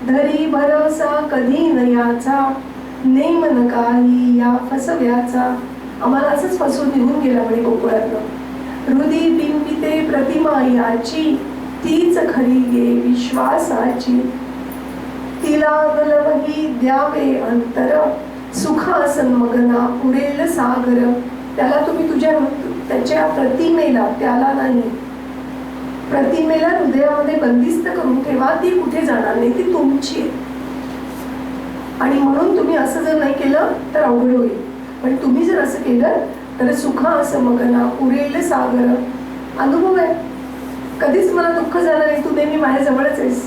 धरी भरसा कधी नयाचा नेमन काही या फसव्याचा. आम्हाला असंच फसवून निघून गेला म्हणे गोकुळातनं. हृदय बिंबिते प्रतिमा याची तीच खरी गे विश्वासाची. तिला गलवही द्यावे अंतर सुखासन मगना पुरेल सागर. त्याला तुम्ही त्याच्या प्रतिमेला, त्याला नाही, प्रतिमेला हृदयामध्ये बंदिस्त करून ठेवा. ती कुठे जाणार नाही, ती तुमची आहे. आणि म्हणून तुम्ही असं जर नाही केलं तर अवघड होईल. पण तुम्ही जर असं केलं तर सुखासन मगना पुरेल सागर. अनुभव आहे. कधीच मला दुःख झालं नाही. तू नेहमी माझ्या जवळच आहेस.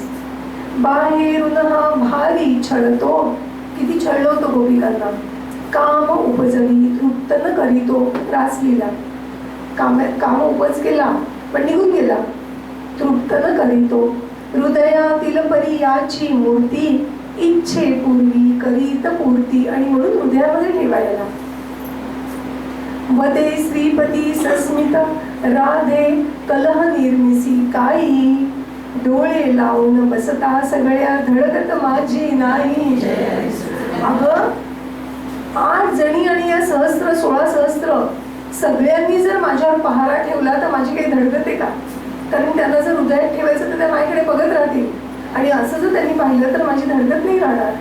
बाहेरून हा भारी छळतो. किती छळलो होतो गोपिकांना. काम उपजवी तृप्त न करीतो. रासलीला काम उपज केला पण निघून गेला. तृप्त न करीतो. हृदयातील परी याची मूर्ती इच्छे पूर्वी करीत पूर्ती. आणि म्हणून हृदयामध्ये ठेवायला. वदे श्रीपती सस्मित राधे कलह निर्मिसी काही. डोळे लावून बसता सगळ्या धडकत माझी नाही. अगं 8 जणी आणि या 16 सहस्त्र सगळ्यांनी जर माझ्यावर पहारा ठेवला तर माझी काही धडकत आहे का? कारण त्यांना जर हृदयात ठेवायचं तर त्या माझ्याकडे बघत राहतील. आणि असं जर त्यांनी पाहिलं तर माझी धडकत नाही राहणार.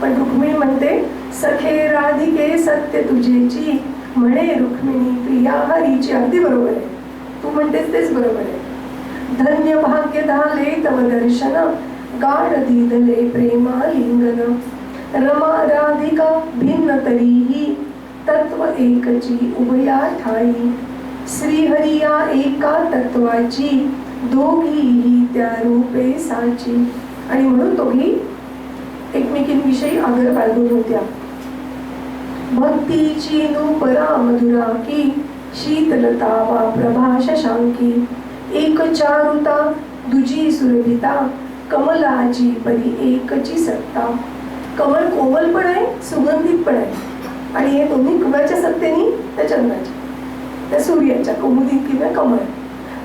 पण रुक्मिणी म्हणते सखे राधिके सत्य तुझेची म्हणे रुक्मिणी प्रिया हरीची. अगदी बरोबर आहे. तू म्हणतेस तेच बरोबर आहे. धन्य भाग्य धाले तव दर्शन गाढ दिदले प्रेमा लिंगन. रमा राधिका भिन्न तरीही तत्व एकची उभया ठाई. श्रीहरिया एका तत्वाची दोघीही त्या रूपे साची. आणि म्हणून दोघी एकमेकींविषयी आदर बाळगून होत्या. भक्तीची नूपरा मधुरा की शीतलता वा प्रभा शशांकी. एक चारुता दुजी सुरभिता कमलाची परी एकची सत्ता. कमल कोमल पण आहे, सुगंधित पण आहे. आणि हे दोन्ही कुणाच्या सत्तेनी? त्या चंद्राच्या, त्या सूर्याच्या कौमुदी किंवा कमल.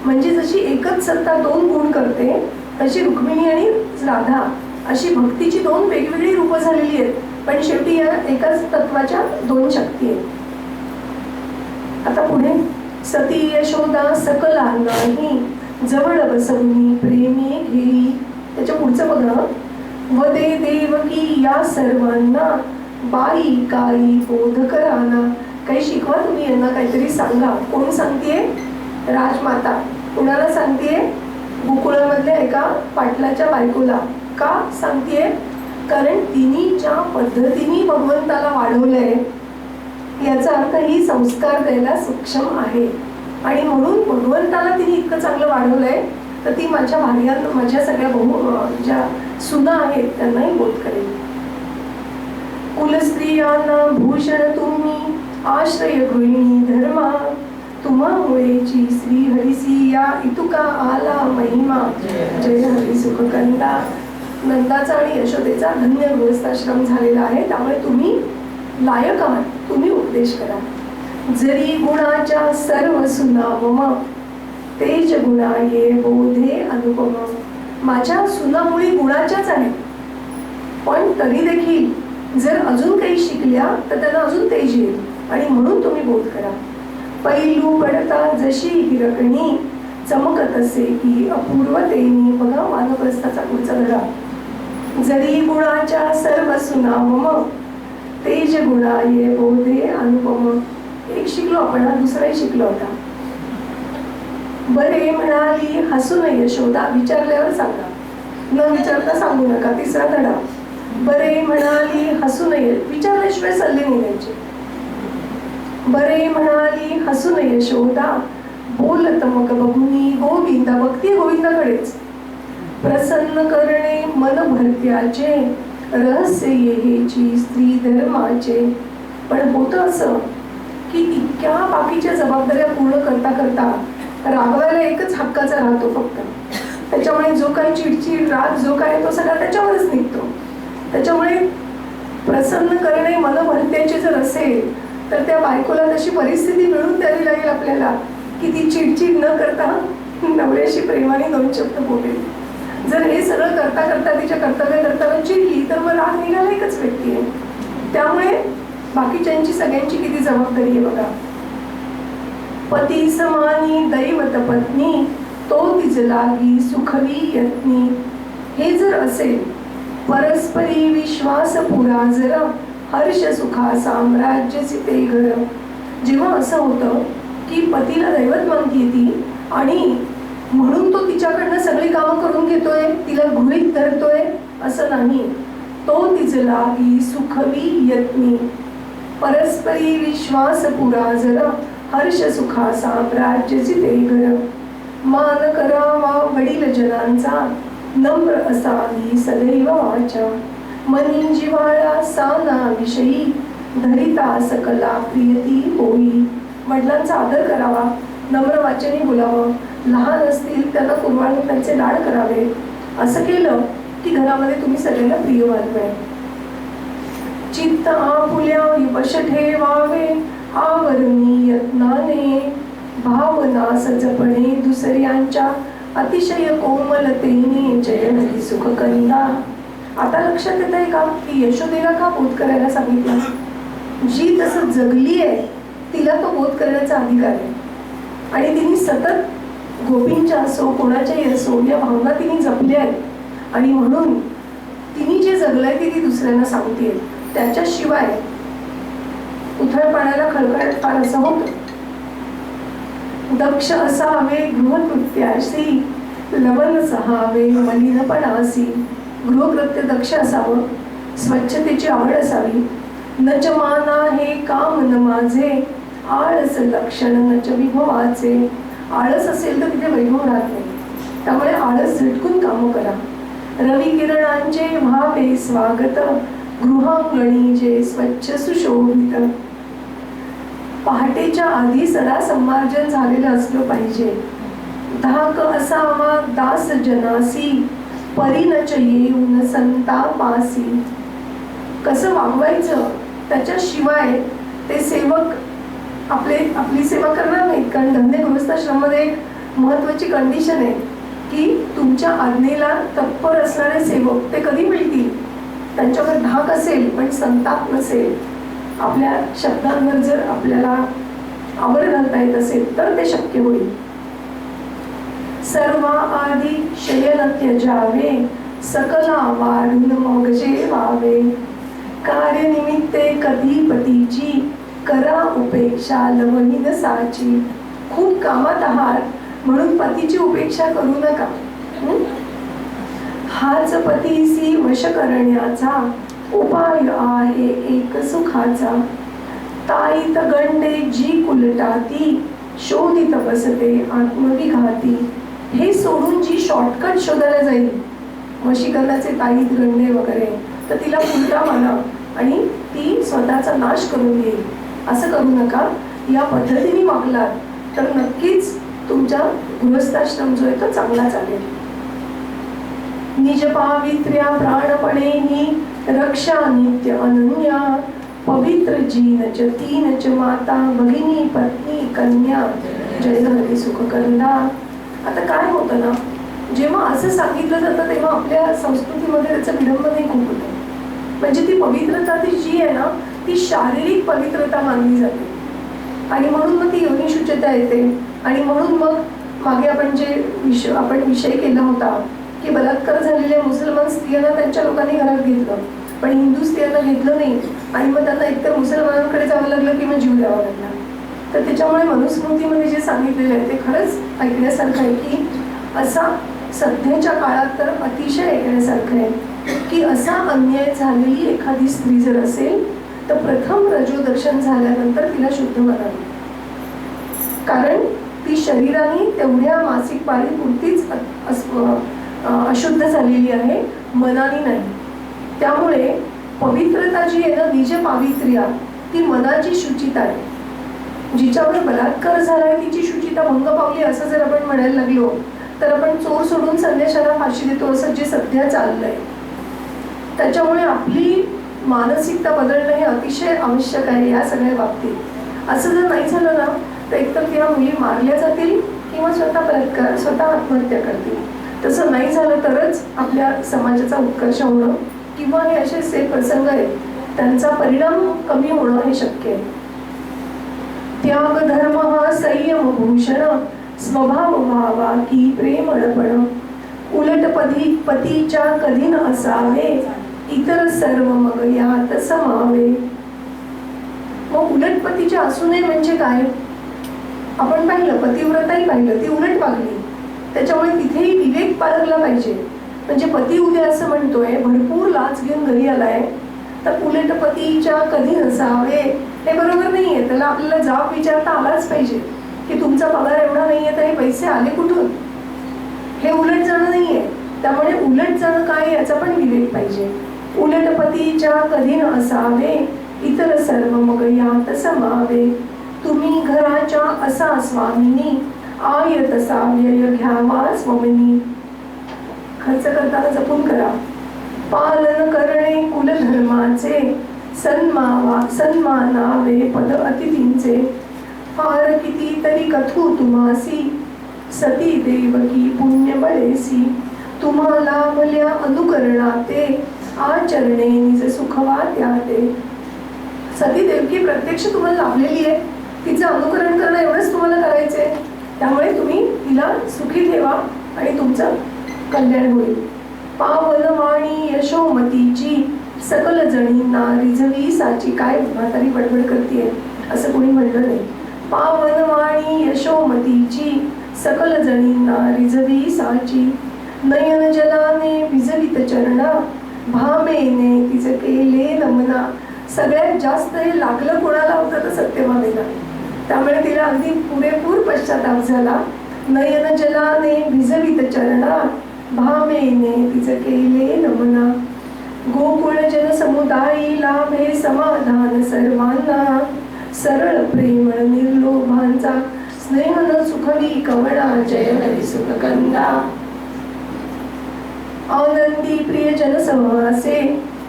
म्हणजे जशी एकच सत्ता 2 गुण करते तशी रुक्मिणी आणि राधा अशी भक्तीची 2 वेगवेगळी रूपं झालेली आहेत. पण शेवटी या एकाच तत्वाच्या 2 शक्ती आहेत. आता पुढे सती यशोदा सकला नाही जवळ बसवणी प्रेमी घेई. त्याच्या पुढचं बघा. वदे देवकी या सर्वांना बाई काही बोध कराना. काही शिकवा तुम्ही यांना, काहीतरी सांगा. कोण सांगतेय? राजमाता. कुणाला सांगतेय? गोकुळामधल्या एका पाटलाच्या बायकोला. का सांगतेय? कारण तिने ज्या पद्धतीने भगवंताला वाढवलंय याचा अर्थ ही संस्कार द्यायला सक्षम आहे. आणि म्हणून भगवंताला तिने इतकं चांगलं वाढवलंय तर ती माझ्या भार्यांना, माझ्या सगळ्या ज्या सुना आहेत त्यांनाही बोध करेल. कुलस्त्रियांना भूषण तुम्ही आश्रय गृहिणी धर्मा. तुम्हामुळेची श्री हरिसी या इतुका आला महिमा. जय हरी सुखकंदा. नंदाचा आणि यशोदेचा धन्य गृहस्थाश्रम झालेला आहे, त्यामुळे तुम्ही लायक आहात, तुम्ही उपदेश करा. जरी गुणाच्या सर्व सुना मम तेज गुणा ये बोधे अनुपम. माझ्या सुनामुळी गुणाच्याच आहेत, पण तरी देखील जर अजून काही शिकल्या तर त्यांना अजून तेज येईल, आणि म्हणून तुम्ही बोध करा. पैलू पडता जशी हिरकणी चमकत असे की अपूर्वतेनी. बघा वानप्रस्थाचा पुढचा धडा. जरी गुणाच्या सर्व सुना मम तेज गुणा ये बोधे अनुपम. एक शिकलो आपण, दुसराही शिकलो होता. बरे म्हणाली हसून यशोदा. विचारल्यावर सांगा, न विचारता सांगू नका. तिसरा धडा. बरे म्हणाली हसून विचारल्याशिवाय सल्ले नाही द्यायचे. बरे म्हणाली हसून यशोदा बोलत मग बघुनी गोविंदा. भक्ती गोविंदाकडेच. प्रसन्न करणे मन भरत्याचे रहस्य येची स्त्री धर्माचे. पण होतं असं की इतक्या बाकीच्या जबाबदाऱ्या पूर्ण करता करता रागवायला एकच हक्काचा राहतो फक्त. त्याच्यामुळे जो काही चिडचिड राग जो काय तो सगळा त्याच्यावरच निघतो. त्याच्यामुळे प्रसन्न करणे मन भरत्याचे जर असेल तर त्या बायकोला तशी परिस्थिती मिळून द्यावी लागेल आपल्याला की ती चिडचिड न करता नवऱ्याशी प्रेमाने दोन शब्द बोलेल. जर हे सगळं करता करता तिच्या कर्तव्य चिडली तर मग राग निघाला एकच व्यक्ती आहे. त्यामुळे बाकीच्यांची सगळ्यांची किती जबाबदारी आहे बघा. पती समानी दैवत पत्नी तो तिज लागी सुखवी यत्नी. हे जर असेल परस्परी विश्वास पुरा जरा हर्ष सुखा साम्राज्य ते घर. जेव्हा असं होतं की पतीला दैवत मानती ती आणि म्हणून तो तिच्याकडनं सगळी कामं करून घेतोय, तिला गृहीत धरतोय, असं नाही. तो तिज लागी सुखवी यत्नी. परस्परी विश्वास पुरा जरा हर्ष सुखा साम्राज्याची ते घर. मान करावा वडील जनांचा नम्र असावी सदैव वाचा. मनी जिव्हाळा साना विषयी धरिता सकला प्रियती होई. वडिलांचा आदर करावा, नम्र वाचेने बोलावं, लहान असतील त्यांना कुरवाळून त्यांचे लाड करावे. असं केलं की घरामध्ये तुम्ही सगळ्यांना प्रिय व्हाल. चित्त आपुल्या वश ठेवावे आवरणी यत्नाने. भावना सजपणे दुसऱ्यांच्या अतिशय कोमलतेने. जय हरी सुखकंदा. आता लक्षात येत आहे का की यशोदेला का बोध करायला सांगितलं? जी तसं जगली आहे तिला तो बोध करण्याचा अधिकार आहे. आणि तिने सतत गोपींच्या असो कोणाच्याही असो या भावना तिने जपल्या आहेत, आणि म्हणून तिने जे जगलंय ते ती दुसऱ्यांना सांगते. त्याच्याशिवाय उथळ पाण्याला खळखळाट फार असं होतं. दक्ष असावे गृहकृत्याशी लवण सहावे मलिनपणासी. गृहकृत्य दक्ष असावं, स्वच्छतेची आवड असावी. नच माना हे काम न माझे आळस लक्षण नच विभवाचे. आळस असेल तर तिथे वैभव राहत नाही, त्यामुळे आळस झटकून कामं करा. रवी किरणांचे व्हावे स्वागत गृहांगणी जे स्वच्छ सुशोभित. पहाटेच्या आधी सडा संमार्जन झालेलं असलं पाहिजे. धाक असावा दास जनासी परिणच येऊन संतापासी. कसं वागवायचं त्याच्याशिवाय ते सेवक आपली सेवा करणार नाहीत. कारण धंदे गृहस्थाश्रममध्ये एक महत्वाची कंडिशन आहे की तुमच्या आज्ञेला तत्पर असणारे सेवक ते कधी मिळतील? त्यांच्यावर धाक असेल पण संताप नसेल. आपल्या शब्दांवर जर आपल्याला आवर घालता येत असेल तर ते शक्य होईल. सर्व आधी शयन त्यजावे सकला वाढून मग जेवावे. कार्यनिमित्ते कधी पतीची करा उपेक्षा लवणीन साची. खूप कामात आहात म्हणून पतीची उपेक्षा करू नका. हाच पतीसी वश करण्याचा उपाय आहे एक सुखाचा. ताईत गंडे जी कुलटाती शोधित बसते आत्मविघाती. हे सोडून जी शॉर्टकट शोधायला जाईल वशीकरणाचे ताईत गंडे वगैरे, तर तिला उलटा माना आणि ती स्वतःचा नाश करून घेईल. असं करू नका. या पद्धतीने वागलात तर नक्कीच तुमचा गृहस्थाश्रम जो आहे तो चांगला चालेल. निज पावित्र्या प्राणपणेहि रक्षा नित्य अनन्या पवित्र जीनच तीनच माता भगिनी पत्नी कन्या जय हरी सुख करदा. आता काय होतं ना, जेव्हा असं सांगितलं जातं तेव्हा आपल्या संस्कृतीमध्ये त्याचं विडंबनही खूप होतं. म्हणजे ती पवित्रता ती जी आहे ना, ती शारीरिक पवित्रता मानली जाते आणि म्हणून मग ती योनी शुचिता येते. आणि म्हणून मग मागे आपण जे विषय केला होता की बलात्कार झालेल्या मुसलमान स्त्रियांना त्यांच्या लोकांनी घरात घेतलं, पण हिंदू स्त्रियांना घेतलं नाही आणि मग त्यांना एकतर मुसलमानांकडे जावं लागलं किंवा जीव द्यावा लागला. तर त्याच्यामुळे मनुस्मृतीमध्ये जे सांगितलेलं आहे ते खरंच ऐकण्यासारखं आहे की असा सध्याच्या काळात तर अतिशय ऐकण्यासारखं आहे की असा अन्याय झालेली एखादी स्त्री जर असेल तर प्रथम रजोदर्शन झाल्यानंतर तिला शुद्ध करावे. कारण ती शरीराने तेवढ्या मासिक पाळीपुरतीच अशुद्ध झालेली आहे, मनाने नाही. त्यामुळे पवित्रता जी आहे ना, निज पावित्र्या, ती मनाची शुचिता आहे. जिच्यावर बलात्कार झालाय तिची शुचिता भंग पावली असं जर आपण म्हणायला लागलो तर आपण चोर सोडून संन्याशाला फाशी देतो असं जे सध्या चाललंय. त्याच्यामुळे आपली मानसिकता बदलणं हे अतिशय आवश्यक आहे या सगळ्या बाबतीत. असं जर नाही झालं ना तर एकतर त्या मुली मारल्या जातील किंवा स्वतः आत्महत्या करतील. तसं नाही झालं तरच आपल्या समाजाचा उत्कर्ष होणं किंवा हे असे प्रसंग आहेत त्यांचा परिणाम कमी होणं हे शक्य आहे. त्याग धर्म हा संयम भूषण स्वभाव व्हावा की प्रेमळपण उलट पतीच्या कधी न असावे इतर सर्व मग यात समावे. मग उलट पतीच्या असू नये म्हणजे काय? आपण पाहिलं पतिव्रताही पाहिलं, ती उलट वागली. त्याच्यामुळे तिथेही विवेक बाळगला पाहिजे. म्हणजे पती उद्या असं म्हणतोय, भरपूर लाच घेऊन घरी आलाय, तर उलट पतीच्या कधी नसावे हे बरोबर नाहीये. त्याला आपल्याला जाब विचारता आलाच पाहिजे की तुमचा पगार एवढा नाहीये तर हे पैसे आले कुठून? हे उलट जाणं नाहीये. त्यामुळे उलट जाणं काय याचा पण विवेक पाहिजे. उलट पतीच्या कधी न असावे इतर सर्व मग यात समावे. तुम्ही घराच्या असा स्वामिनी आय तसा व्यय घ्यावा स्वमनी. खर्च करताना जपून करा. पालन करणे कुलधर्माचे सन्मानावे पद अतिथींचे. फार किती तरी कथू तुम्हासी सती देवकी पुण्य बळेसी. तुम्हाला भल्या अनुकरणाते आचरणे निज सुखवा त्याते. सती देवकी प्रत्यक्ष तुम्हाला लाभलेली आहे, तिचं अनुकरण करणं एवढंच तुम्हाला करायचंय. त्यामुळे तुम्ही तिला सुखी ठेवा आणि तुमचं कल्याण होईल. पावनवाणी यशोमतीची सकल जणींना रिझवी साची. काय म्हातारी बडबड करतेय असं कोणी म्हणलं नाही. पावनवाणी यशोमतीची सकल जणींना रिझवी साची. नयन जलाने विजवित चरणा भामेने तिचं केले नमना. सगळ्यात जास्त हे लागलं कोणाला होतं तर सत्यभामेला. त्यामुळे तिला अगदी पुरेपूर पश्चाताप झाला. नयन जलाने विजवित चरणा भामेने तिचं केले नमना. गोकुळ जन समुदायी लाभे समाधान सर्वांना. सरळ प्रेमळ निर्लोभांचा स्नेहन सुखवी कवणा जय हरी सुख कंदा. आनंदी प्रिय जन सहवासे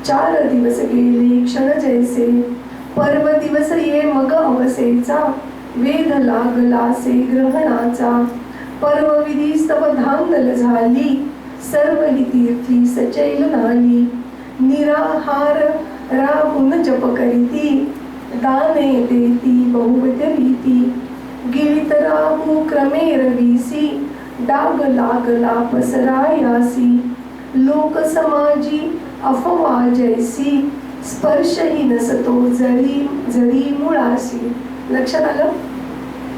4 दिवस गेले क्षण जैसे. पर्व दिवस ये मग अवसेचा वेध लागलासे ग्रहणाचा. पर्व विधी स्तव धांदल झाली सर्व ही तीर्थी सचैल झाली. निराहार राहून जप करीती दाने देती बहुविध रीती. गिळीत राहू क्रमे रवीसी डाग लागला पसरायासी. लोक समाजी अफवा जैसी स्पर्शही नसतो जळी मुळासी. लक्षात आलं?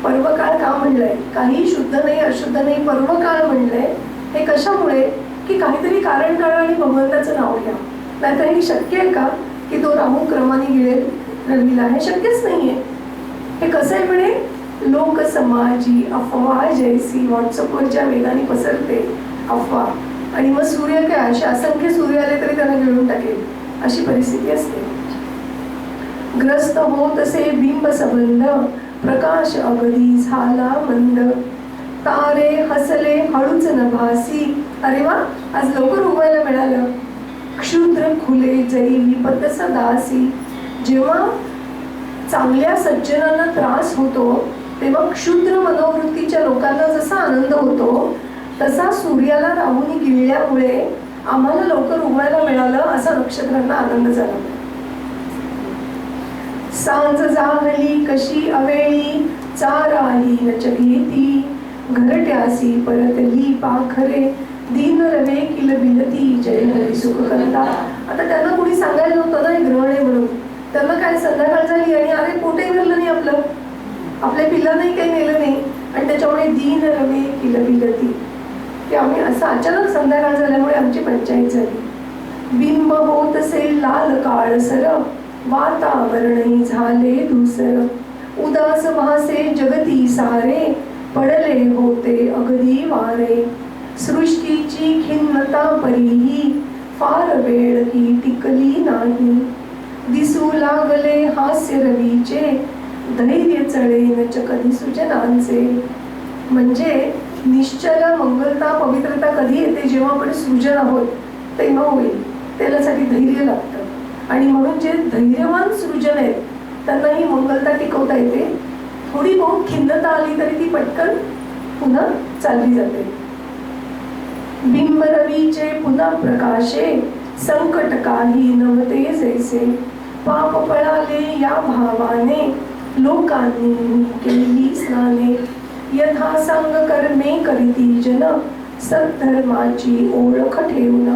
पर्वकाळ का म्हणलंय? काही शुद्ध नाही अशुद्ध नाही, पर्वकाळ म्हणलंय. हे कशामुळे? की काहीतरी कारण काढा आणि भगवंताचं नाव घ्या. नाहीतर हे शक्य आहे का की तो राहू क्रमाने गिळेल रवीला? हे शक्यच नाहीये. हे कसं आहे म्हणे? लोक समाजी अफवा जैसी. व्हॉट्सअपवर ज्या वेगाने पसरते अफवा, आणि मग सूर्य काय असे असंख्य सूर्य आले तरी त्यांना गिळून टाकेल अशी परिस्थिती असते. ग्रस्त हो तसे बिंब संबंध प्रकाश अगदी झाला मंद, तारे हसले हळूच नभासी. अरे वा, आज लवकर उगवायला मिळालं. क्षुद्र खुले जरी विपत सदासी. जेव्हा चांगल्या सज्जनांना त्रास होतो तेव्हा क्षुद्र मनोवृत्तीच्या लोकांना जसा आनंद होतो तसा सूर्याला राहून गिळल्यामुळे आम्हाला लवकर उगवायला मिळालं असा नक्षत्रांना आनंद झाला. सांज जागली कशी अवेळी, चाराही नच घेती. घरट्यासी परतली पाखरे, दीन रवे किल बिलती. जय हरी सुख करता. आता त्यांना कोणी सांगायला नव्हतं ना हे ग्रहण आहे म्हणून. त्यांना काय संध्याकाळ झाली आणि अरे पोटही भरलं नाही आपलं, आपल्या पिल्लांनाही काही नेलं नाही आणि त्याच्यामुळे दीन रवे किल बिलती की आम्ही असं अचानक संध्याकाळ झाल्यामुळे आमची पंचायत झाली. बिंब होत से लाल काळसर, वातावरणही झाले धुसर. उदास भासे जगती सारे, पडले होते अगदी वारे. सृष्टीची खिन्नता परीही, फार वेळ ही टिकली नाही. दिसू लागले हास्य रवीचे, धैर्य चढेन कधी सुजनांचे. म्हणजे निश्चल मंगलता पवित्रता कधी येते, जेव्हा आपण सृजन आहोत तेव्हा होईल. त्यासाठी धैर्य लागतं आणि म्हणून जे धैर्यवान सृजन आहेत त्यांना ही मंगलता टिकवता येते. थोडी बहुत खिन्नता आली तरी ती पटकन पुन्हा चालली जाते. बिंब रवीचे पुन्हा प्रकाशे, संकट काही नव्हते जैसे. पाप पळाले या भावाने, लोकांनी केली स्नाने. यथा सांग कर्मे करीती जन, सद्धर्माची ओळख ठेवून.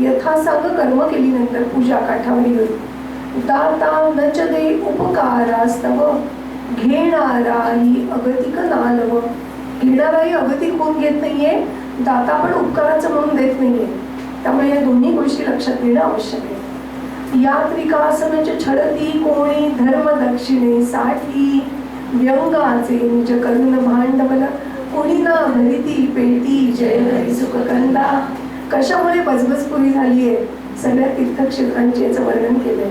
यथा सांग कर्म केली नंतर पूजा काठावर येऊन. दाता नच दे उपकारास्तव, घेणाराही अगतिक नालव. घेणाराही अगतिक होऊन घेत नाहीये, दाता पण उपकाराचं म्हणून देत नाहीये. त्यामुळे या दोन्ही गोष्टी लक्षात घेणं आवश्यक आहे. यात्रिकासनच छळती कोणी, धर्म दक्षिणेसाठी. व्यंगाचे निज करुण भांडवल, कोणी ना भरिती पेटी. जय हरी सुख कंदा. कशामुळे बजबजपुरी झालीये, सगळ्या तीर्थक्षेत्रांचे याचं वर्णन केलंय.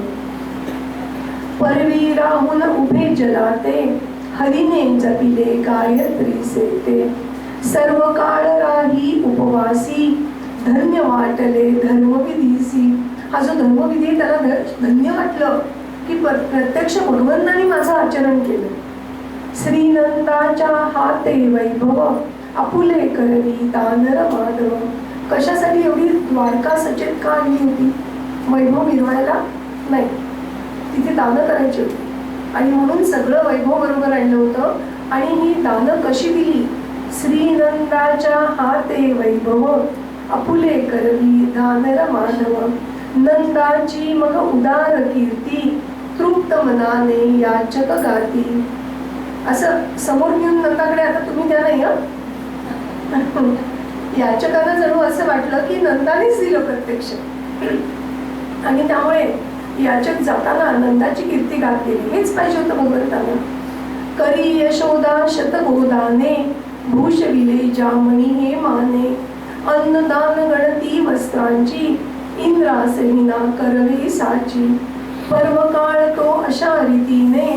परवी राहून उभे जलाते, हरिने जपिले गायत्री सेते. सर्व काळ राही उपवासी, धन्य वाटले धर्मविधीसी. हा जो धर्मविधी आहे त्याला धन्य वाटलं की प्रत्यक्ष भगवंतांनी माझं आचरण केलं. श्रीनंदाच्या हाते वैभव, आपुले करवी तानर माधव. कशासाठी एवढी द्वारका सचेत का आणली होती? वैभव मिरवायला नाही, तिथे दानं करायची होती आणि म्हणून सगळं वैभव बरोबर आणलं होतं. आणि ही दानं कशी दिली? श्रीनंदाच्या हाते वैभव, आपुले करवी दानर माधव. नंदाची मग उदार कीर्ती, तृप्त मनाने याचक गाती. असं समोर घेऊन नंदाकडे आता तुम्ही द्या नाही हं. याचकांना जणू असं वाटलं की नंदानेच दिलं प्रत्यक्ष आणि त्यामुळे याचक जाताना नंदाची कीर्ती गात गेली. हेच पाहिजे होतं भगवंतांना. करी यशोदा शतगोदाने, भूषविले जामणी हे माने. अन्नदान गणती वस्त्रांची, इंद्रासहिना करवे साची. पर्व काळ तो अशा रीतीने,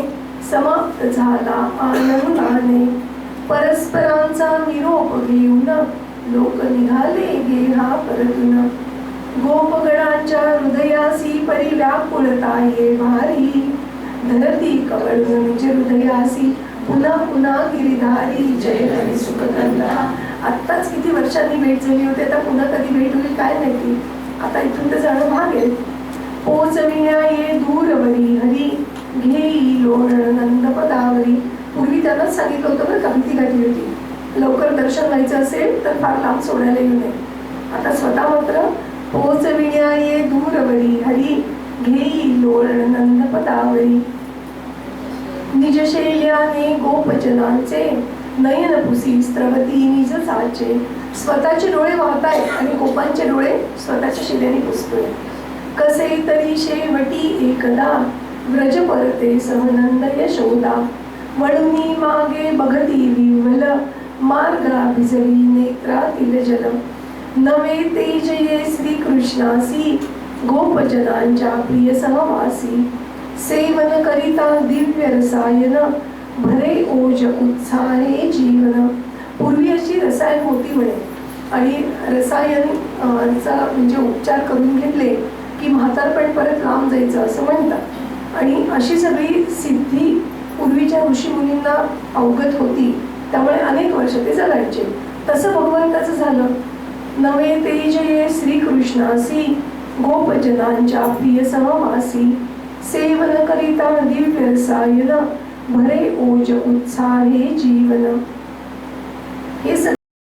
समाप्त झाला आनंदाने. परस्परांचा निरोप घेऊन, लोक निघाले गेहा परतून. गोपगणांच्या हृदयासी परी व्याकुळता ये भारी. धरती कवळून निज हृदयासी, पुन्हा पुन्हा गिरिधारी. जय हरी सुख कंदा. आत्ताच किती वर्षांनी भेट झाली होती, आता पुन्हा कधी भेट होईल काय माहिती. आता इथून तर जाणं भाग आहे. पोचविण्या ये दूरवरी हरी, घेई लोण नंद पदावरी. पूर्वी त्यांनाच सांगितलं होतं बरं का, भीती घातली होती लवकर दर्शन व्हायचं असेल तर फार लांब सोडायला येऊ नये. आता स्वतः मात्र पोचविण्या ये दूरवरी हरी, घेई लोण नंद पदावरी. निजशैल्याने गोपजनांचे, नयन पुसी स्त्रवती निज साचे. स्वतःचे डोळे वाहतायत आणि गोपांचे डोळे स्वतःच्या शिल्याने पुसतोय. कसे तरी शेवटी एकदा, व्रज परते सहनंद यशोदा. वळुनी मागे बघती विमल, मार्गा भिजली नेत्रातील जल. नवे तेज ये श्रीकृष्णासी, गोपजनांच्या प्रिय सहवासी. सेवन करिता दिव्य रसायन, भरे ओज उत्साहे जीवन. पूर्वी अशी रसायन होती म्हणे, आणि रसायन चा म्हणजे उपचार करून घेतले की म्हातारपण परत लांब जायचं असं म्हणतात. आणि अशी सगळी सिद्धी पूर्वीच्या ऋषीमुनींना अवगत होती, त्यामुळे अनेक वर्ष ते जगायचे. तसं भगवंताचं झालं. नवे तेज ये श्रीकृष्णासी, गोपजनांच्या प्रिय सहवासी. सेवन करिता दिव्य रसायन, भरे ओज उत्साहे जीवन. हे सगळं